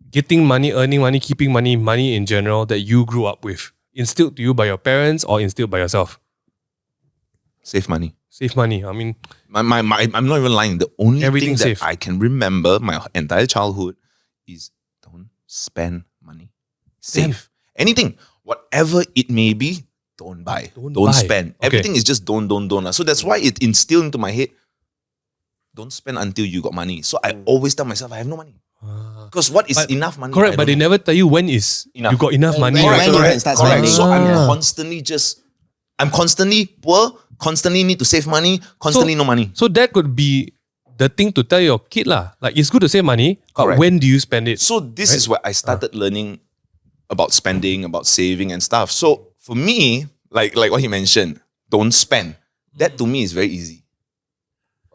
getting money, earning money, keeping money in general that you grew up with? Instilled to you by your parents or instilled by yourself? Save money. Save money. I mean, I'm not even lying. The only Everything thing that safe. I can remember my entire childhood is don't spend money. Save. Anything. Whatever it may be, don't buy. Don't buy. spend. Okay. Everything is just don't. So that's why it instilled into my head, don't spend until you got money. So I always tell myself, I have no money. Because what is But- enough money? correct, I but they don't know. never tell you when is Enough. you got enough money. when right? you can start spending. So I'm Yeah. constantly poor, constantly need to save money, constantly no money. So that could be the thing to tell your kid lah. Like it's good to save money, but Correct. when do you spend it? So this is where I started learning about spending, about saving and stuff. So for me, like what he mentioned, don't spend. That to me is very easy.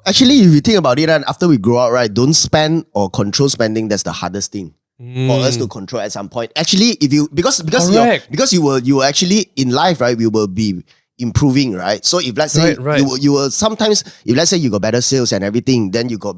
Actually, if you think about it, and after we grow up, right, don't spend or control spending. That's the hardest thing for us to control at some point. Actually, if you because Correct. you will actually in life, right, we will be improving, right? So if let's say Right. you will sometimes, if let's say you got better sales and everything, then you got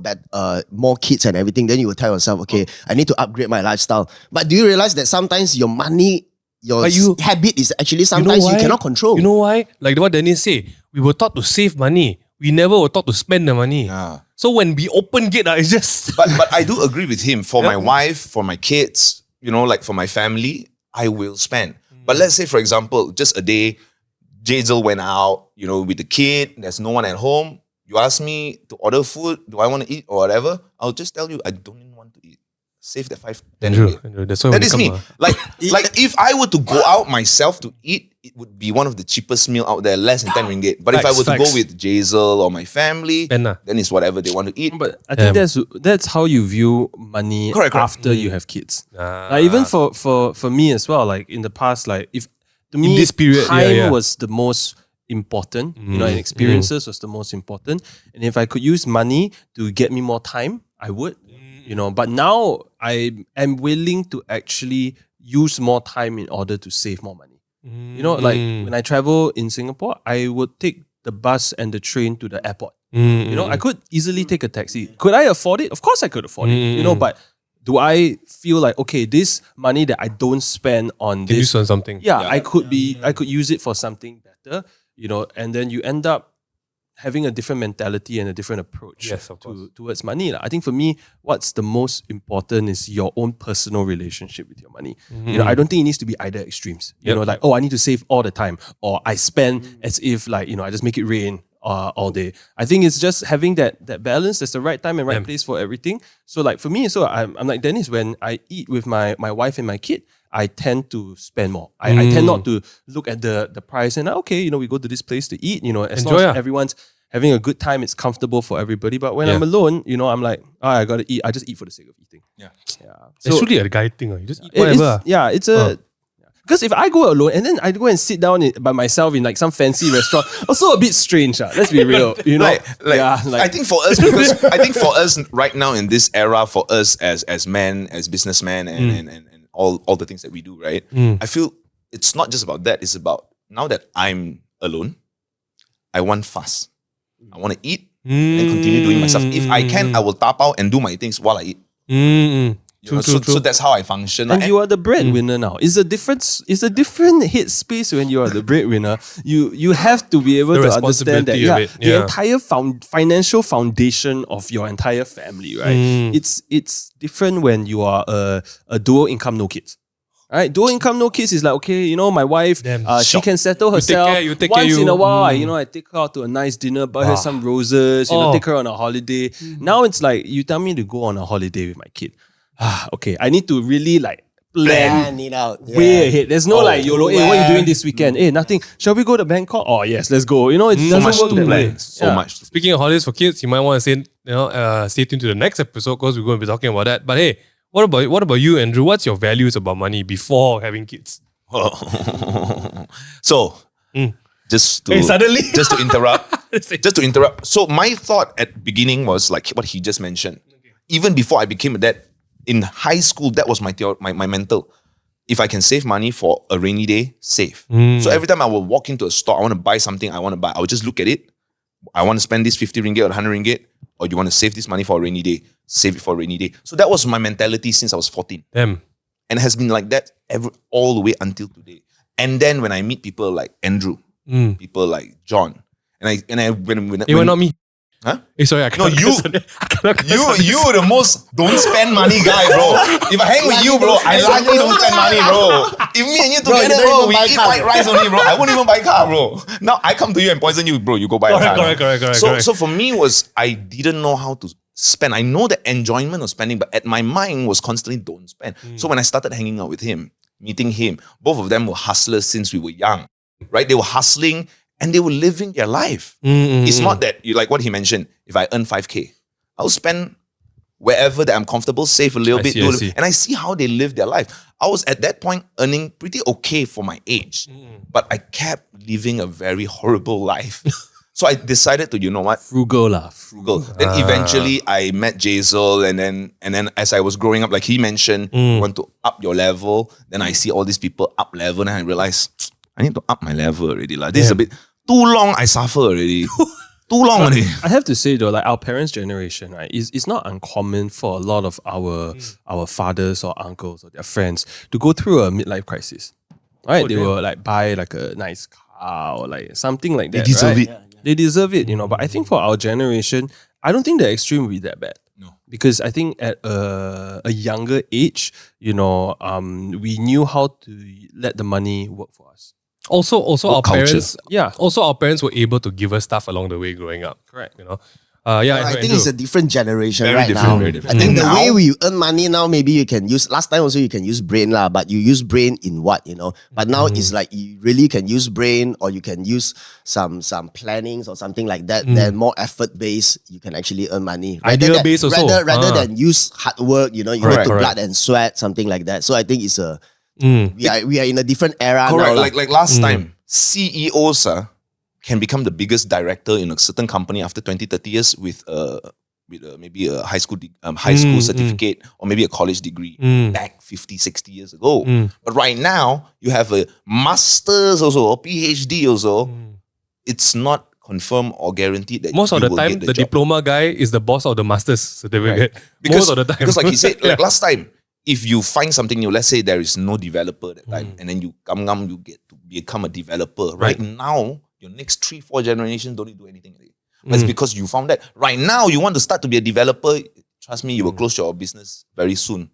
more kids and everything, then you will tell yourself, okay, I need to upgrade my lifestyle. But do you realize that sometimes your money, your habit is actually sometimes you why? cannot control. You know why? Like what Dennis say, we were taught to save money. We never were taught to spend the money. Yeah. So when we open gate, it's just But I do agree with him. For my wife, for my kids, like for my family, I will spend. But let's say, for example, just a day, Jazel went out, with the kid, there's no one at home. You ask me to order food, do I want to eat or whatever? I'll just tell you, I don't even want to eat. Save the 5, 10 Andrew, ringgit. that's why That we is me. come, Like if I were to go out myself to eat, it would be one of the cheapest meal out there, less than 10 ringgit. But if I were to go Facts. with Jazel or my family, Spend lah. then it's whatever they want to eat. But I think that's how you view money Correct. after you have kids. Like even for me as well, like in the past, like if to me this period, time was the most important, and experiences was the most important. And if I could use money to get me more time, I would. But now I am willing to actually use more time in order to save more money. Like when I travel in Singapore, I would take the bus and the train to the airport. I could easily take a taxi. Could I afford it? Of course I could afford it. But do I feel like, okay, this money that I don't spend on Can this, use on something. I could use it for something better, and then you end up having a different mentality and a different approach Yes, of course. towards money. I think for me, what's the most important is your own personal relationship with your money. I don't think it needs to be either extremes. Yep. Like, oh, I need to save all the time, or I spend as if like, I just make it rain all day. I think it's just having that balance. There's the right time and right place for everything. So like for me, so I'm like Dennis, when I eat with my wife and my kid, I tend to spend more. I tend not to look at the price and okay, we go to this place to eat, as long as everyone's having a good time, it's comfortable for everybody. But when I'm alone, I'm like, I gotta eat. I just eat for the sake of eating. Yeah. So, it's really a guy thing. You just eat whatever. It's a... Because if I go alone and then I go and sit down by myself in like some fancy restaurant, also a bit strange. Let's be real. I think for us, because I think for us right now in this era, for us as men, as businessmen, and all the things that we do, right? I feel it's not just about that. It's about now that I'm alone, I want fast. I want to eat and continue doing my stuff. If I can, I will tap out and do my things while I eat. True. So that's how I function. And you are the breadwinner now. It's a different headspace when you are the breadwinner. You have to be able to understand that the entire financial foundation of your entire family, right? It's different when you are a dual income, no kids. Right, dual income, no kids is like, okay, my wife, she can settle herself once in a while. I take her out to a nice dinner, buy her some roses, take her on a holiday. Now it's like, you tell me to go on a holiday with my kid. Okay, I need to really like plan it out way ahead. There's no YOLO. Hey, what are you doing this weekend? Hey, nothing. Shall we go to Bangkok? Oh yes, let's go. It doesn't much work to that plan. way. So much. Speaking of holidays for kids, you might want to say, stay tuned to the next episode because we're going to be talking about that. But hey, what about you, Andrew? What's your values about money before having kids? So, just to interrupt. So my thought at beginning was like what he just mentioned. Even before I became a dad, in high school, that was my mental. If I can save money for a rainy day, save. So every time I will walk into a store, I want to buy something I want to buy. I will just look at it. I want to spend this 50 ringgit or 100 ringgit, or you want to save this money for a rainy day? Save it for a rainy day. So that was my mentality since I was 14. Damn. And it has been like that all the way until today. And then when I meet people like Andrew, people like John, when not me. Huh? Hey, sorry, I No, you the most don't spend money guy, bro. If I hang with you, bro, I likely don't spend money, bro. If me and you together, bro, we eat white rice only, bro. I won't even buy car, bro. Now I come to you and poison you, bro. You go buy a car. Correct. So for me I didn't know how to spend. I know the enjoyment of spending, but at my mind was constantly don't spend. So when I started hanging out with him, meeting him, both of them were hustlers since we were young, right? They were hustling. And they were living their life. It's not that, like what he mentioned, if I earn 5K, I'll spend wherever that I'm comfortable, save a little bit. And I see how they live their life. I was at that point earning pretty okay for my age. But I kept living a very horrible life. So I decided to, you know what? Frugal. Then eventually I met Jazel, and then as I was growing up, like he mentioned, you want to up your level. Then I see all these people up level, and I realize I need to up my level already. Like this is a bit too long. I suffer already. Too long already. I have to say though, like our parents' generation, right, it's not uncommon for a lot of our fathers or uncles or their friends to go through a midlife crisis. Right? They will like buy like a nice car or like something like that. They deserve it. They deserve it, But I think for our generation, I don't think the extreme will be that bad. No. Because I think at a younger age, we knew how to let the money work for us. Also our parents, Also our parents were able to give us stuff along the way growing up. Correct. I think it's a different generation Very right different, now. very different. I think the way we earn money now, maybe you can use, last time also you can use brain lah, but you use brain in what, But now it's like you really can use brain, or you can use some plannings or something like that. Then more effort based, you can actually earn money. Idea based also. Rather than use hard work, you need to blood and sweat, something like that. So I think it's we are in a different era now. Like last time, CEOs can become the biggest director in a certain company after 20, 30 years with maybe a high school certificate or maybe a college degree back 50, 60 years ago. But right now, you have a master's also, or PhD also. It's not confirmed or guaranteed that most of the time, the job. Diploma guy is the boss of the master's certificate. Right. Because, most of the time. Because like he said, like last time, if you find something new, let's say there is no developer that time, and then you get to become a developer. Right now, your next 3-4 generations don't need to do anything. But it's because you found that. Right now, you want to start to be a developer, trust me, you will close your business very soon.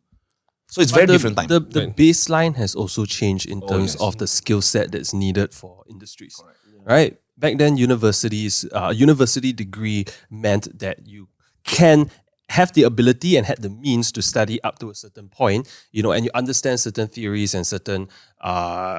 So it's very different time. The baseline has also changed in terms of the skill set that's needed for industries. Right? back then university degree meant that you can have the ability and had the means to study up to a certain point, and you understand certain theories and certain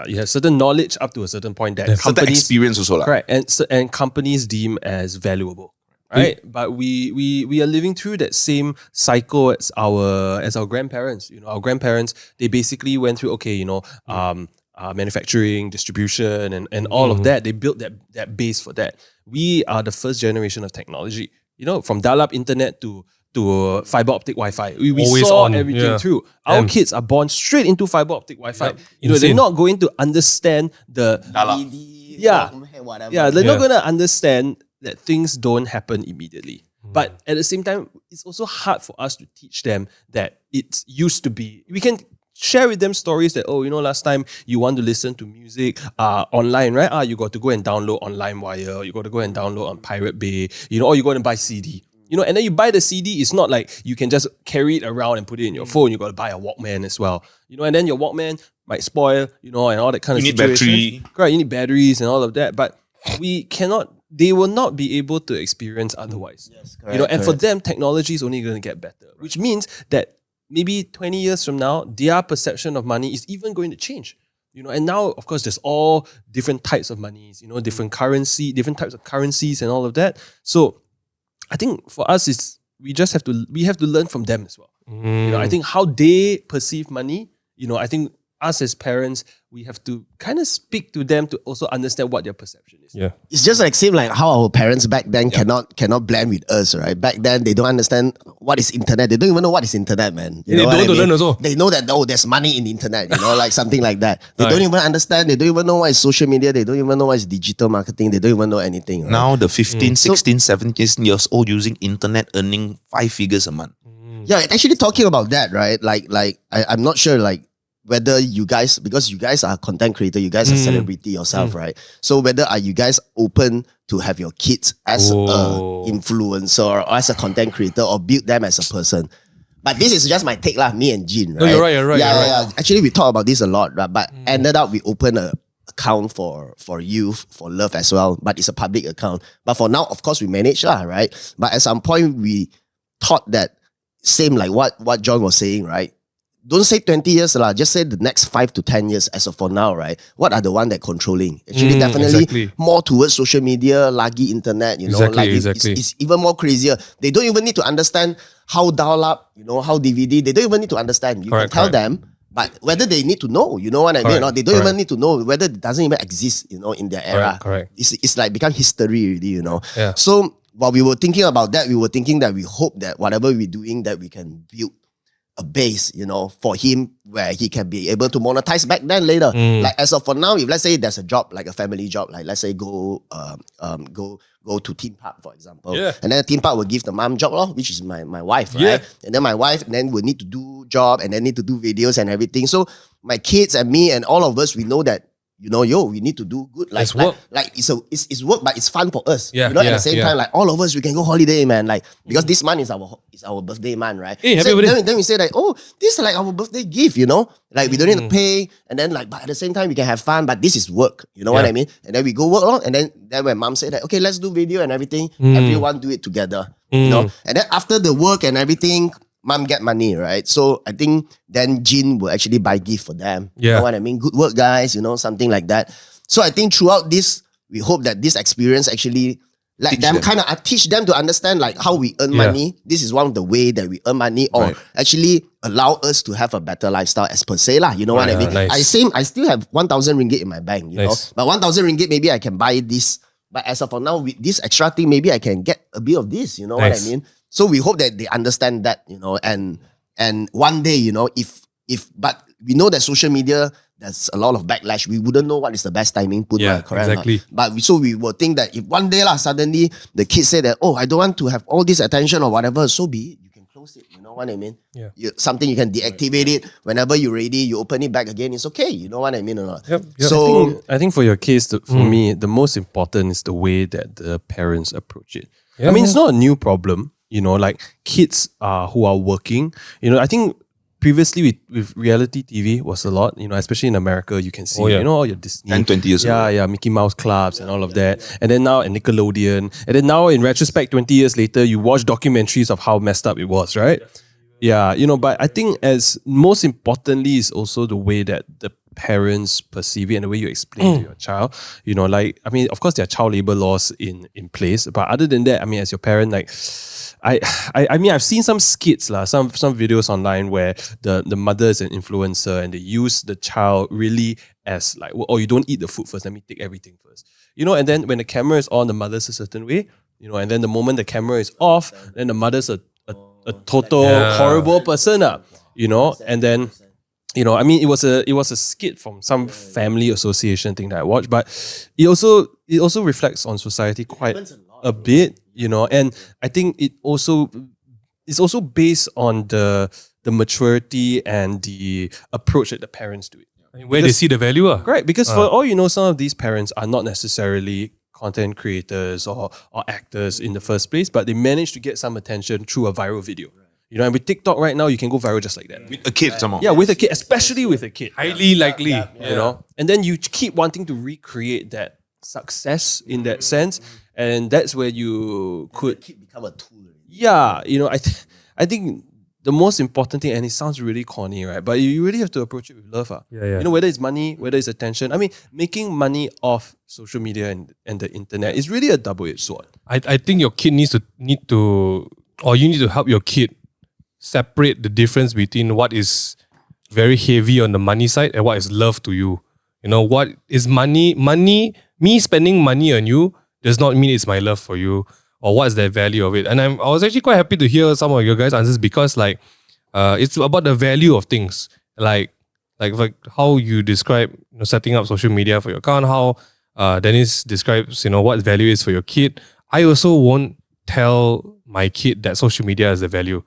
you have certain knowledge up to a certain point that certain companies experience also. correct, and companies deem as valuable. Right, but we are living through that same cycle as our grandparents. Our grandparents, they basically went through manufacturing, distribution, and all of that. They built that base for that. We are the first generation of technology. From dial-up internet to fiber optic Wi-Fi. We saw everything through. Our kids are born straight into fiber optic Wi-Fi. They're not going to understand the they're not going to understand that things don't happen immediately. But at the same time, it's also hard for us to teach them that it used to be. We can share with them stories that, last time you want to listen to music online, right? You got to go and download on LimeWire, you got to go and download on Pirate Bay, or you go and buy CD. And then you buy the CD, it's not like you can just carry it around and put it in your phone. You got to buy a Walkman as well. And then your Walkman might spoil, and all that kind of situation. You need battery. Correct, you need batteries and all of that. But they will not be able to experience otherwise. Yes, correct, and for them, technology is only going to get better, which means that maybe 20 years from now, their perception of money is even going to change. And now, of course, there's all different types of monies, different types of currencies and all of that. So I think for us, we have to learn from them as well. I think how they perceive money, I think us as parents, we have to kind of speak to them to also understand what their perception is. Yeah. It's just like same like how our parents back then cannot blend with us, right? Back then they don't understand what is internet. They don't even know what is internet, man. They don't learn also. They know that there's money in the internet, like something like that. They don't even understand. They don't even know what is social media. They don't even know what is digital marketing. They don't even know anything. Right? Now the 15, 16, 17 years old using internet earning 5 figures a month. Yeah, actually talking about that, right? I'm not sure whether you guys, because you guys are content creator, you guys are celebrity yourself, right? So whether are you guys open to have your kids as a influencer or as a content creator or build them as a person? But this is just my take lah, me and Jin, right? No, you're right. Yeah. Actually, we talk about this a lot, right? But ended up we open a account for youth, for love as well. But it's a public account. But for now, of course, we manage lah, right? But at some point, we thought that same like what John was saying, right? Don't say 20 years lah, just say the next 5 to 10 years as of for now, right? What are the one that controlling? Actually, definitely more towards social media, laggy internet, it's even more crazier. They don't even need to understand how dial-up, how DVD, they don't even need to understand. You can tell them, but whether they need to know, you know what I mean? Or they don't even need to know whether it doesn't even exist, in their era. Correct. It's like become history already, Yeah. So while we were thinking about that, we were thinking that we hope that whatever we're doing, that we can build a base, for him where he can be able to monetize back then later. Like as of for now, if let's say there's a job, like a family job, like let's say go to theme park, for example. Yeah. And then the theme park will give the mom job, which is my wife, right? Yeah. And then my wife then will need to do job and then need to do videos and everything. So my kids and me and all of us, we know that, we need to do good. Like, work. It's work, but it's fun for us. Yeah, at the same time, like all of us, we can go holiday, man. Like, because this month is our birthday month, right? Hey, happy so birthday. then we say like, this is like our birthday gift, Like we don't need to pay. And then like, but at the same time, we can have fun, but this is work. You know what I mean? And then we go work, and then when mom said that, okay, let's do video and everything, everyone do it together. And then after the work and everything, mom get money, right? So I think then Jin will actually buy gift for them. Yeah. You know what I mean? Good work, guys, something like that. So I think throughout this, we hope that this experience actually let them kind of teach them to understand like how we earn money. This is one of the way that we earn money, or actually allow us to have a better lifestyle as per se lah. You know what I mean? Nice. I still have 1,000 ringgit in my bank, you know. But 1,000 ringgit, maybe I can buy this. But as of for now, with this extra thing, maybe I can get a bit of this. You know what I mean? So we hope that they understand that, and one day, but we know that social media, there's a lot of backlash. We wouldn't know what is the best timing. Correct? Exactly. But so we will think that if one day suddenly the kids say that, I don't want to have all this attention or whatever, so be it. You can close it. You know what I mean? Yeah. Something you can deactivate it whenever you're ready. You open it back again. It's okay. You know what I mean or not? Yep. So I think for your case, for me, the most important is the way that the parents approach it. Yeah. I mean, it's not a new problem. Like kids who are working, I think previously with reality TV was a lot, especially in America, you can see, all your Disney. 10, 20 years ago. Yeah, Mickey Mouse clubs and all of that. And then now at Nickelodeon. And then now in retrospect, 20 years later, you watch documentaries of how messed up it was, right? Yeah, but I think as most importantly is also the way that the parents perceive it and the way you explain to your child. Of course there are child labor laws in place, but other than that, as your parent, I've seen some skits, some videos online where the mother is an influencer and they use the child really as you don't eat the food first, let me take everything first. And then when the camera is on, the mother's a certain way, and then the moment the camera is off, then the mother's a total horrible person, and then it was a skit from some family association thing that I watched, but it also reflects on society quite a bit, and I think it's also based on the maturity and the approach that the parents do it. Where they see the value. Right, because for all some of these parents are not necessarily content creators or actors in the first place, but they manage to get some attention through a viral video. And with TikTok right now, you can go viral just like that. With a kid, somehow. Yeah, with a kid, especially with a kid. Highly likely. And then you keep wanting to recreate that success in that sense, and that's where you could become a tool. Yeah, I think the most important thing, and it sounds really corny, right? But you really have to approach it with love. Whether it's money, whether it's attention. Making money off social media and the internet is really a double-edged sword. I think your kid you need to help your kid separate the difference between what is very heavy on the money side and what is love to you. What is money? Me spending money on you does not mean it's my love for you, or what's the value of it. And I was actually quite happy to hear some of your guys' answers, because it's about the value of things. Like how you describe setting up social media for your account, how Dennis describes what value is for your kid. I also won't tell my kid that social media is the value.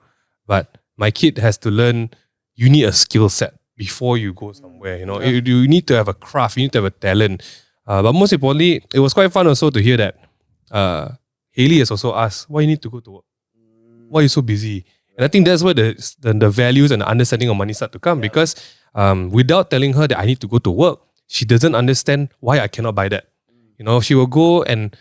But my kid has to learn you need a skill set before you go somewhere. You need to have a craft, you need to have a talent. But most importantly, it was quite fun also to hear that Haley has also asked, why you need to go to work? Why are you so busy? And I think that's where the values and the understanding of money start to come, because without telling her that I need to go to work, she doesn't understand why I cannot buy that. She will go, and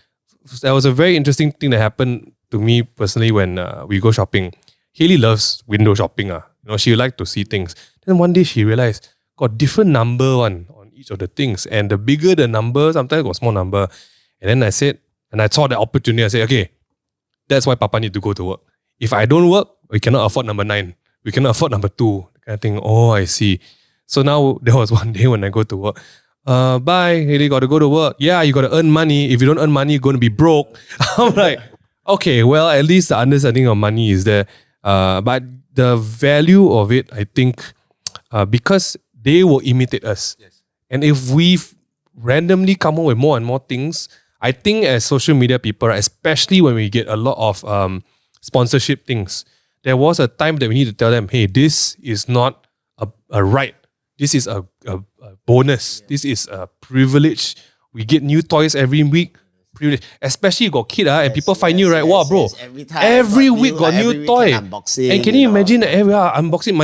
there was a very interesting thing that happened to me personally when we go shopping. Haley loves window shopping. She would like to see things. Then one day she realized, got different number on each of the things. And the bigger the number, sometimes it was small number. And then I saw the opportunity. I said, okay, that's why Papa need to go to work. If I don't work, we cannot afford number 9. We cannot afford number 2. Kind of thing. Oh, I see. So now there was one day when I go to work. Bye, Haley, got to go to work. Yeah, you got to earn money. If you don't earn money, you're going to be broke. I'm like, okay, well, at least the understanding of money is there. But the value of it, I think, because they will imitate us. Yes. And if we randomly come up with more and more things, I think as social media people, especially when we get a lot of sponsorship things, there was a time that we need to tell them, hey, this is not a right. This is a bonus. Yeah. This is a privilege. We get new toys every week. Especially you got kid and people find you, right? Wow, bro. Every week got new toy. And can you imagine that every unboxing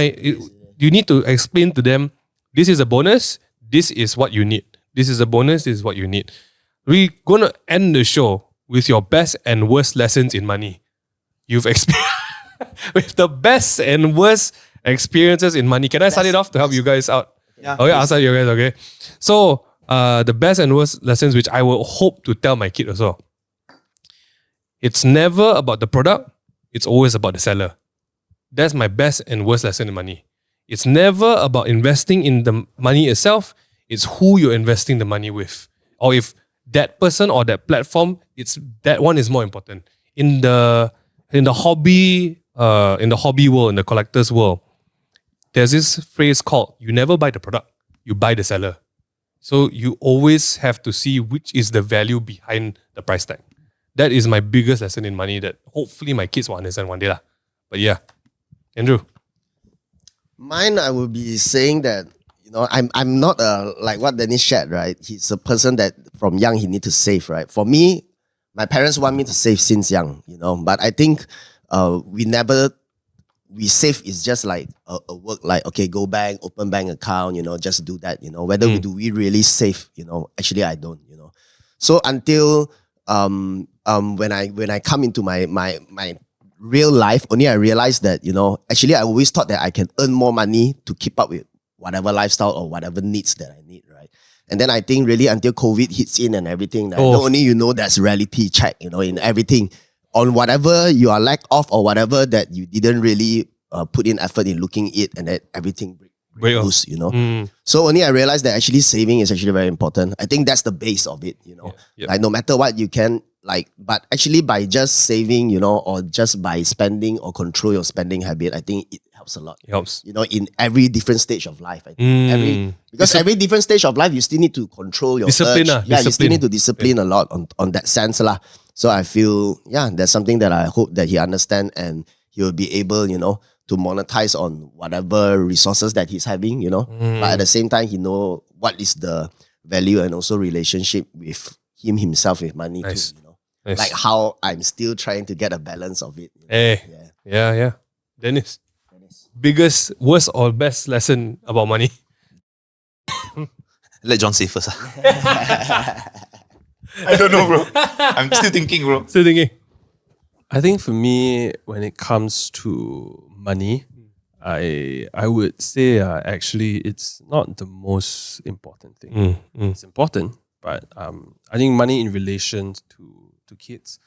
you need to explain to them, this is a bonus, this is what you need. This is a bonus, this is what you need. We're gonna end the show with your best and worst lessons in money. You've experienced with the best and worst experiences in money. Can I start it off to help you guys out? Yeah. Okay, I'll start you guys, okay? So the best and worst lessons which I will hope to tell my kid also. It's never about the product, it's always about the seller. That's my best and worst lesson in money. It's never about investing in the money itself, it's who you're investing the money with. Or if that person or that platform, that one is more important. In the hobby world, in the collector's world, there's this phrase called, you never buy the product, you buy the seller. So you always have to see which is the value behind the price tag. That is my biggest lesson in money that hopefully my kids will understand one day lah. But yeah, Andrew. Mine, I will be saying that, I'm not like what Dennis shared, right? He's a person that from young he need to save, right? For me, my parents want me to save since young, but I think we never we save is just like a work, like, okay, go bank, open bank account, just do that, whether we really save, actually I don't, So until when I come into my real life, only I realized that, actually I always thought that I can earn more money to keep up with whatever lifestyle or whatever needs that I need, right? And then I think really until COVID hits in and everything, not only there's reality check, in everything, on whatever you are lack of or whatever that you didn't really put in effort in looking at it, and that everything break loose, So only I realized that actually saving is actually very important. I think that's the base of it, Like no matter what you can, but actually by just saving, or just by spending or control your spending habit, I think it helps a lot. It helps. In every different stage of life. I think every different stage of life, you still need to control your discipline. urge. You still need to discipline a lot on that sense. So I feel, that's something that I hope that he understands, and he will be able, to monetize on whatever resources that he's having, But at the same time, he know what is the value and also relationship with himself with money too, Nice. Like how I'm still trying to get a balance of it. Yeah. Dennis, biggest, worst or best lesson about money? Let John say first. I don't know, bro. I'm still thinking, bro. Still thinking. I think for me, when it comes to money, I would say actually it's not the most important thing. It's important, but I think money in relation to kids,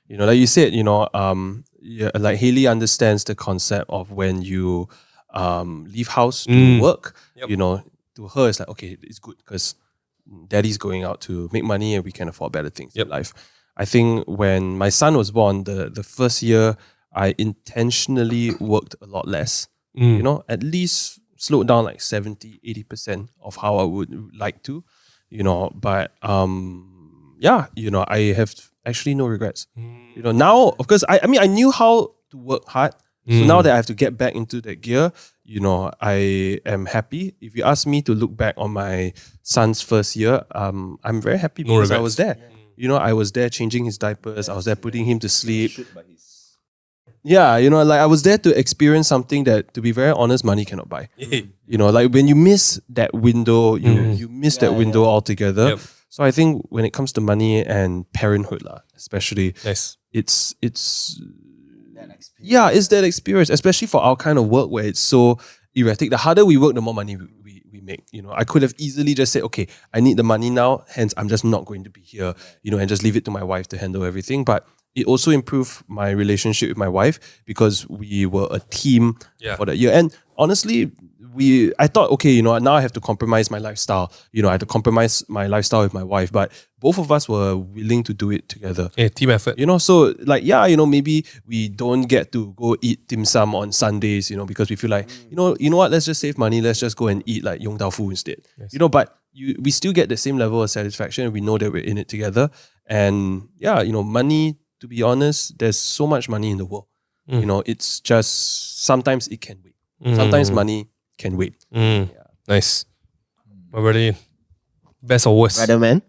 like you said, like Haley understands the concept of when you leave house to work, to her it's like, okay, it's good because daddy's going out to make money and we can afford better things in life. I think when my son was born, the first year, I intentionally worked a lot less, at least slowed down like 70-80% of how I would like to, but I have actually no regrets. Now, of course, I mean, I knew how to work hard. So now that I have to get back into that gear, I am happy. If you ask me to look back on my son's first year, I'm very happy because I was there. I was there changing his diapers. I was there putting him to sleep. Yeah, like I was there to experience something that, to be very honest, money cannot buy. Like when you miss that window, you miss that window altogether. Yep. So I think when it comes to money and parenthood, especially, Nice. it's that experience, especially for our kind of work where it's so erratic. The harder we work, the more money we make. I could have easily just said, okay, I need the money now, hence I'm just not going to be here, and just leave it to my wife to handle everything. But it also improved my relationship with my wife because we were a team for that year. And honestly, I thought, okay, now I have to compromise my lifestyle. I had to compromise my lifestyle with my wife, but both of us were willing to do it together. Team effort. So like, maybe we don't get to go eat dim sum on Sundays, because we feel like, you know what, let's just save money. Let's just go and eat like Yong Tau Fu instead. Yes. But we still get the same level of satisfaction. We know that we're in it together. And money, to be honest, there's so much money in the world. It's just, sometimes it can wait. Sometimes money can wait. Nice. My brother, best or worst? Brother man?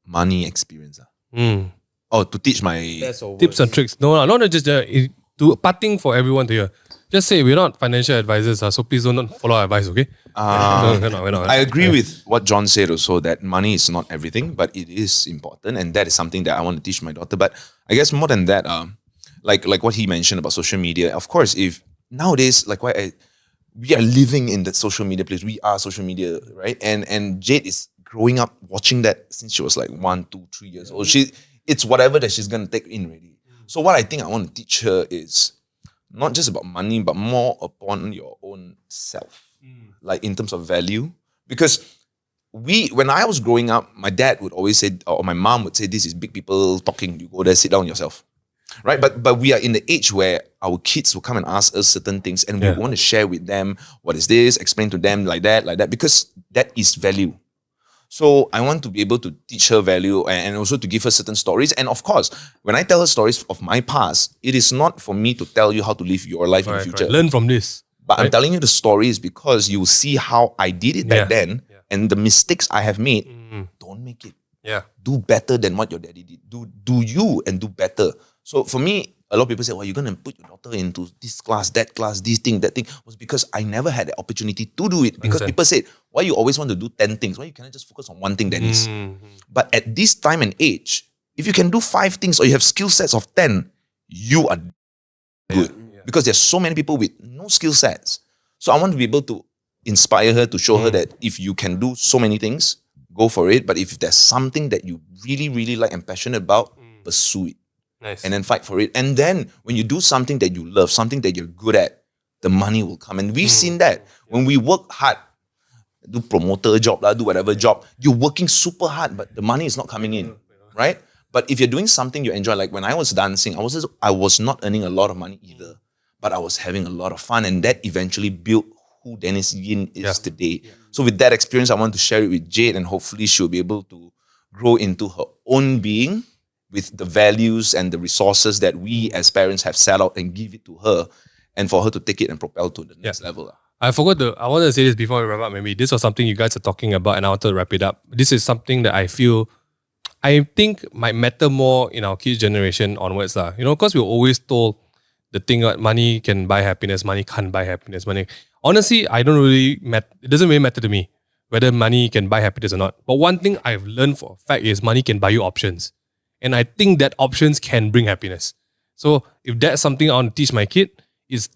Money experience. To teach my Tips and tricks. No, not just to parting for everyone to hear. Just say we're not financial advisors, so please don't follow our advice, okay? I agree with what John said also, that money is not everything, but it is important, and that is something that I want to teach my daughter. But I guess more than that, like what he mentioned about social media, of course, if nowadays, we are living in the social media place, we are social media, right? And Jade is growing up watching that since she was like 1, 2, 3 years old. It's whatever that she's gonna take in really. So what I think I want to teach her is not just about money, but more upon your own self, like in terms of value. Because when I was growing up, my dad would always say, or my mom would say, this is big people talking, you go there, sit down yourself. Right? But we are in the age where our kids will come and ask us certain things, and we want to share with them, what is this, explain to them like that, because that is value. So I want to be able to teach her value and also to give her certain stories. And of course, when I tell her stories of my past, it is not for me to tell you how to live your life in the future. Right. Learn from this. But I'm telling you the stories because you see how I did it back then and the mistakes I have made. Don't make it. Yeah. Do better than what your daddy did. Do you and do better. So for me, a lot of people say, well, you're going to put your daughter into this class, that class, this thing, that thing, was because I never had the opportunity to do it. Because people said, why you always want to do 10 things? Why you cannot just focus on one thing, Dennis? But at this time and age, if you can do 5 things or you have skill sets of 10, you are good. Because there's so many people with no skill sets. So I want to be able to inspire her, to show her that if you can do so many things, go for it. But if there's something that you really, really like and passionate about, pursue it. Nice. And then fight for it. And then when you do something that you love, something that you're good at, the money will come. And we've seen that. When we work hard, do promoter job, do whatever job, you're working super hard, but the money is not coming in, right? But if you're doing something you enjoy, like when I was dancing, I was not earning a lot of money either, but I was having a lot of fun, and that eventually built who Dennis Yin is today. So with that experience, I want to share it with Jade, and hopefully she'll be able to grow into her own being with the values and the resources that we as parents have set out and give it to her, and for her to take it and propel to the next level. I wanted to say this before we wrap up. Maybe this was something you guys are talking about, and I wanted to wrap it up. This is something that I think might matter more in our kids' generation onwards. Because we were always told the thing that money can buy happiness, money can't buy happiness. Honestly, it doesn't really matter to me whether money can buy happiness or not. But one thing I've learned for a fact is money can buy you options. And I think that options can bring happiness. So if that's something I want to teach my kid,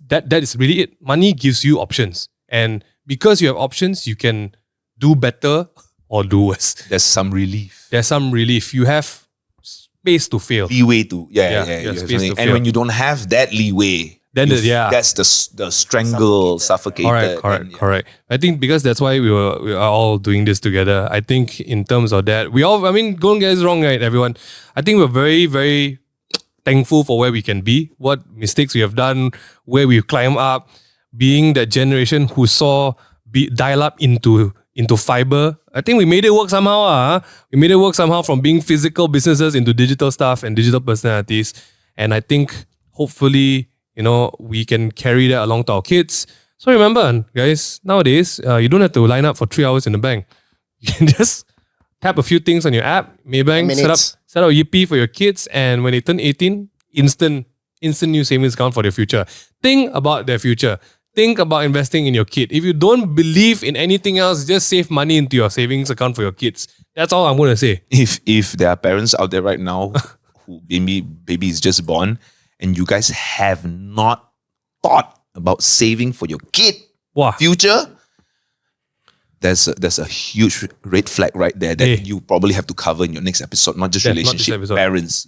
that is really it. Money gives you options. And because you have options, you can do better or do worse. There's some relief. You have space to fail. Leeway to, and when you don't have that leeway, then that's the strangle, suffocated. Correct. I think because that's why we are all doing this together. I think in terms of that, don't get us wrong, right, everyone? I think we're very, very thankful for where we can be, what mistakes we have done, where we've climbed up, being that generation who saw dial up into fiber. I think we made it work somehow. We made it work somehow from being physical businesses into digital stuff and digital personalities. And I think hopefully, we can carry that along to our kids. So remember, guys, nowadays, you don't have to line up for 3 hours in the bank. You can just tap a few things on your app, Maybank, set up Yippie for your kids, and when they turn 18, instant new savings account for their future. Think about their future. Think about investing in your kid. If you don't believe in anything else, just save money into your savings account for your kids. That's all I'm going to say. If there are parents out there right now who baby is just born, and you guys have not thought about saving for your kid future, there's a huge red flag right there that you probably have to cover in your next episode, not just relationship, parents.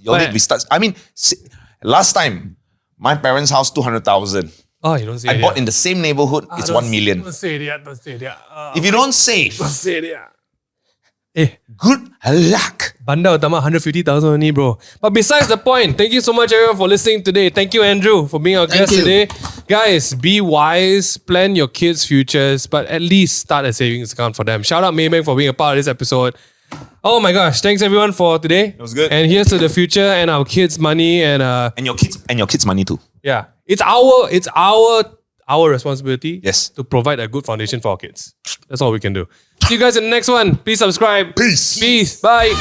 Last time, my parents' house, 200,000. Oh, you don't say I bought in the same neighborhood, it's 1 million. Don't say that. If you don't save, don't say that. Good luck. Banda utama 150,000 only, bro. But besides the point, thank you so much everyone for listening today. Thank you, Andrew, for being our guest today. Guys, be wise, plan your kids' futures, but at least start a savings account for them. Shout out Maybank for being a part of this episode. Oh my gosh, thanks everyone for today. It was good. And here's to the future and our kids' money and your kids' money too. Yeah. It's our responsibility to provide a good foundation for our kids. That's all we can do. See you guys in the next one. Please subscribe. Peace. Bye.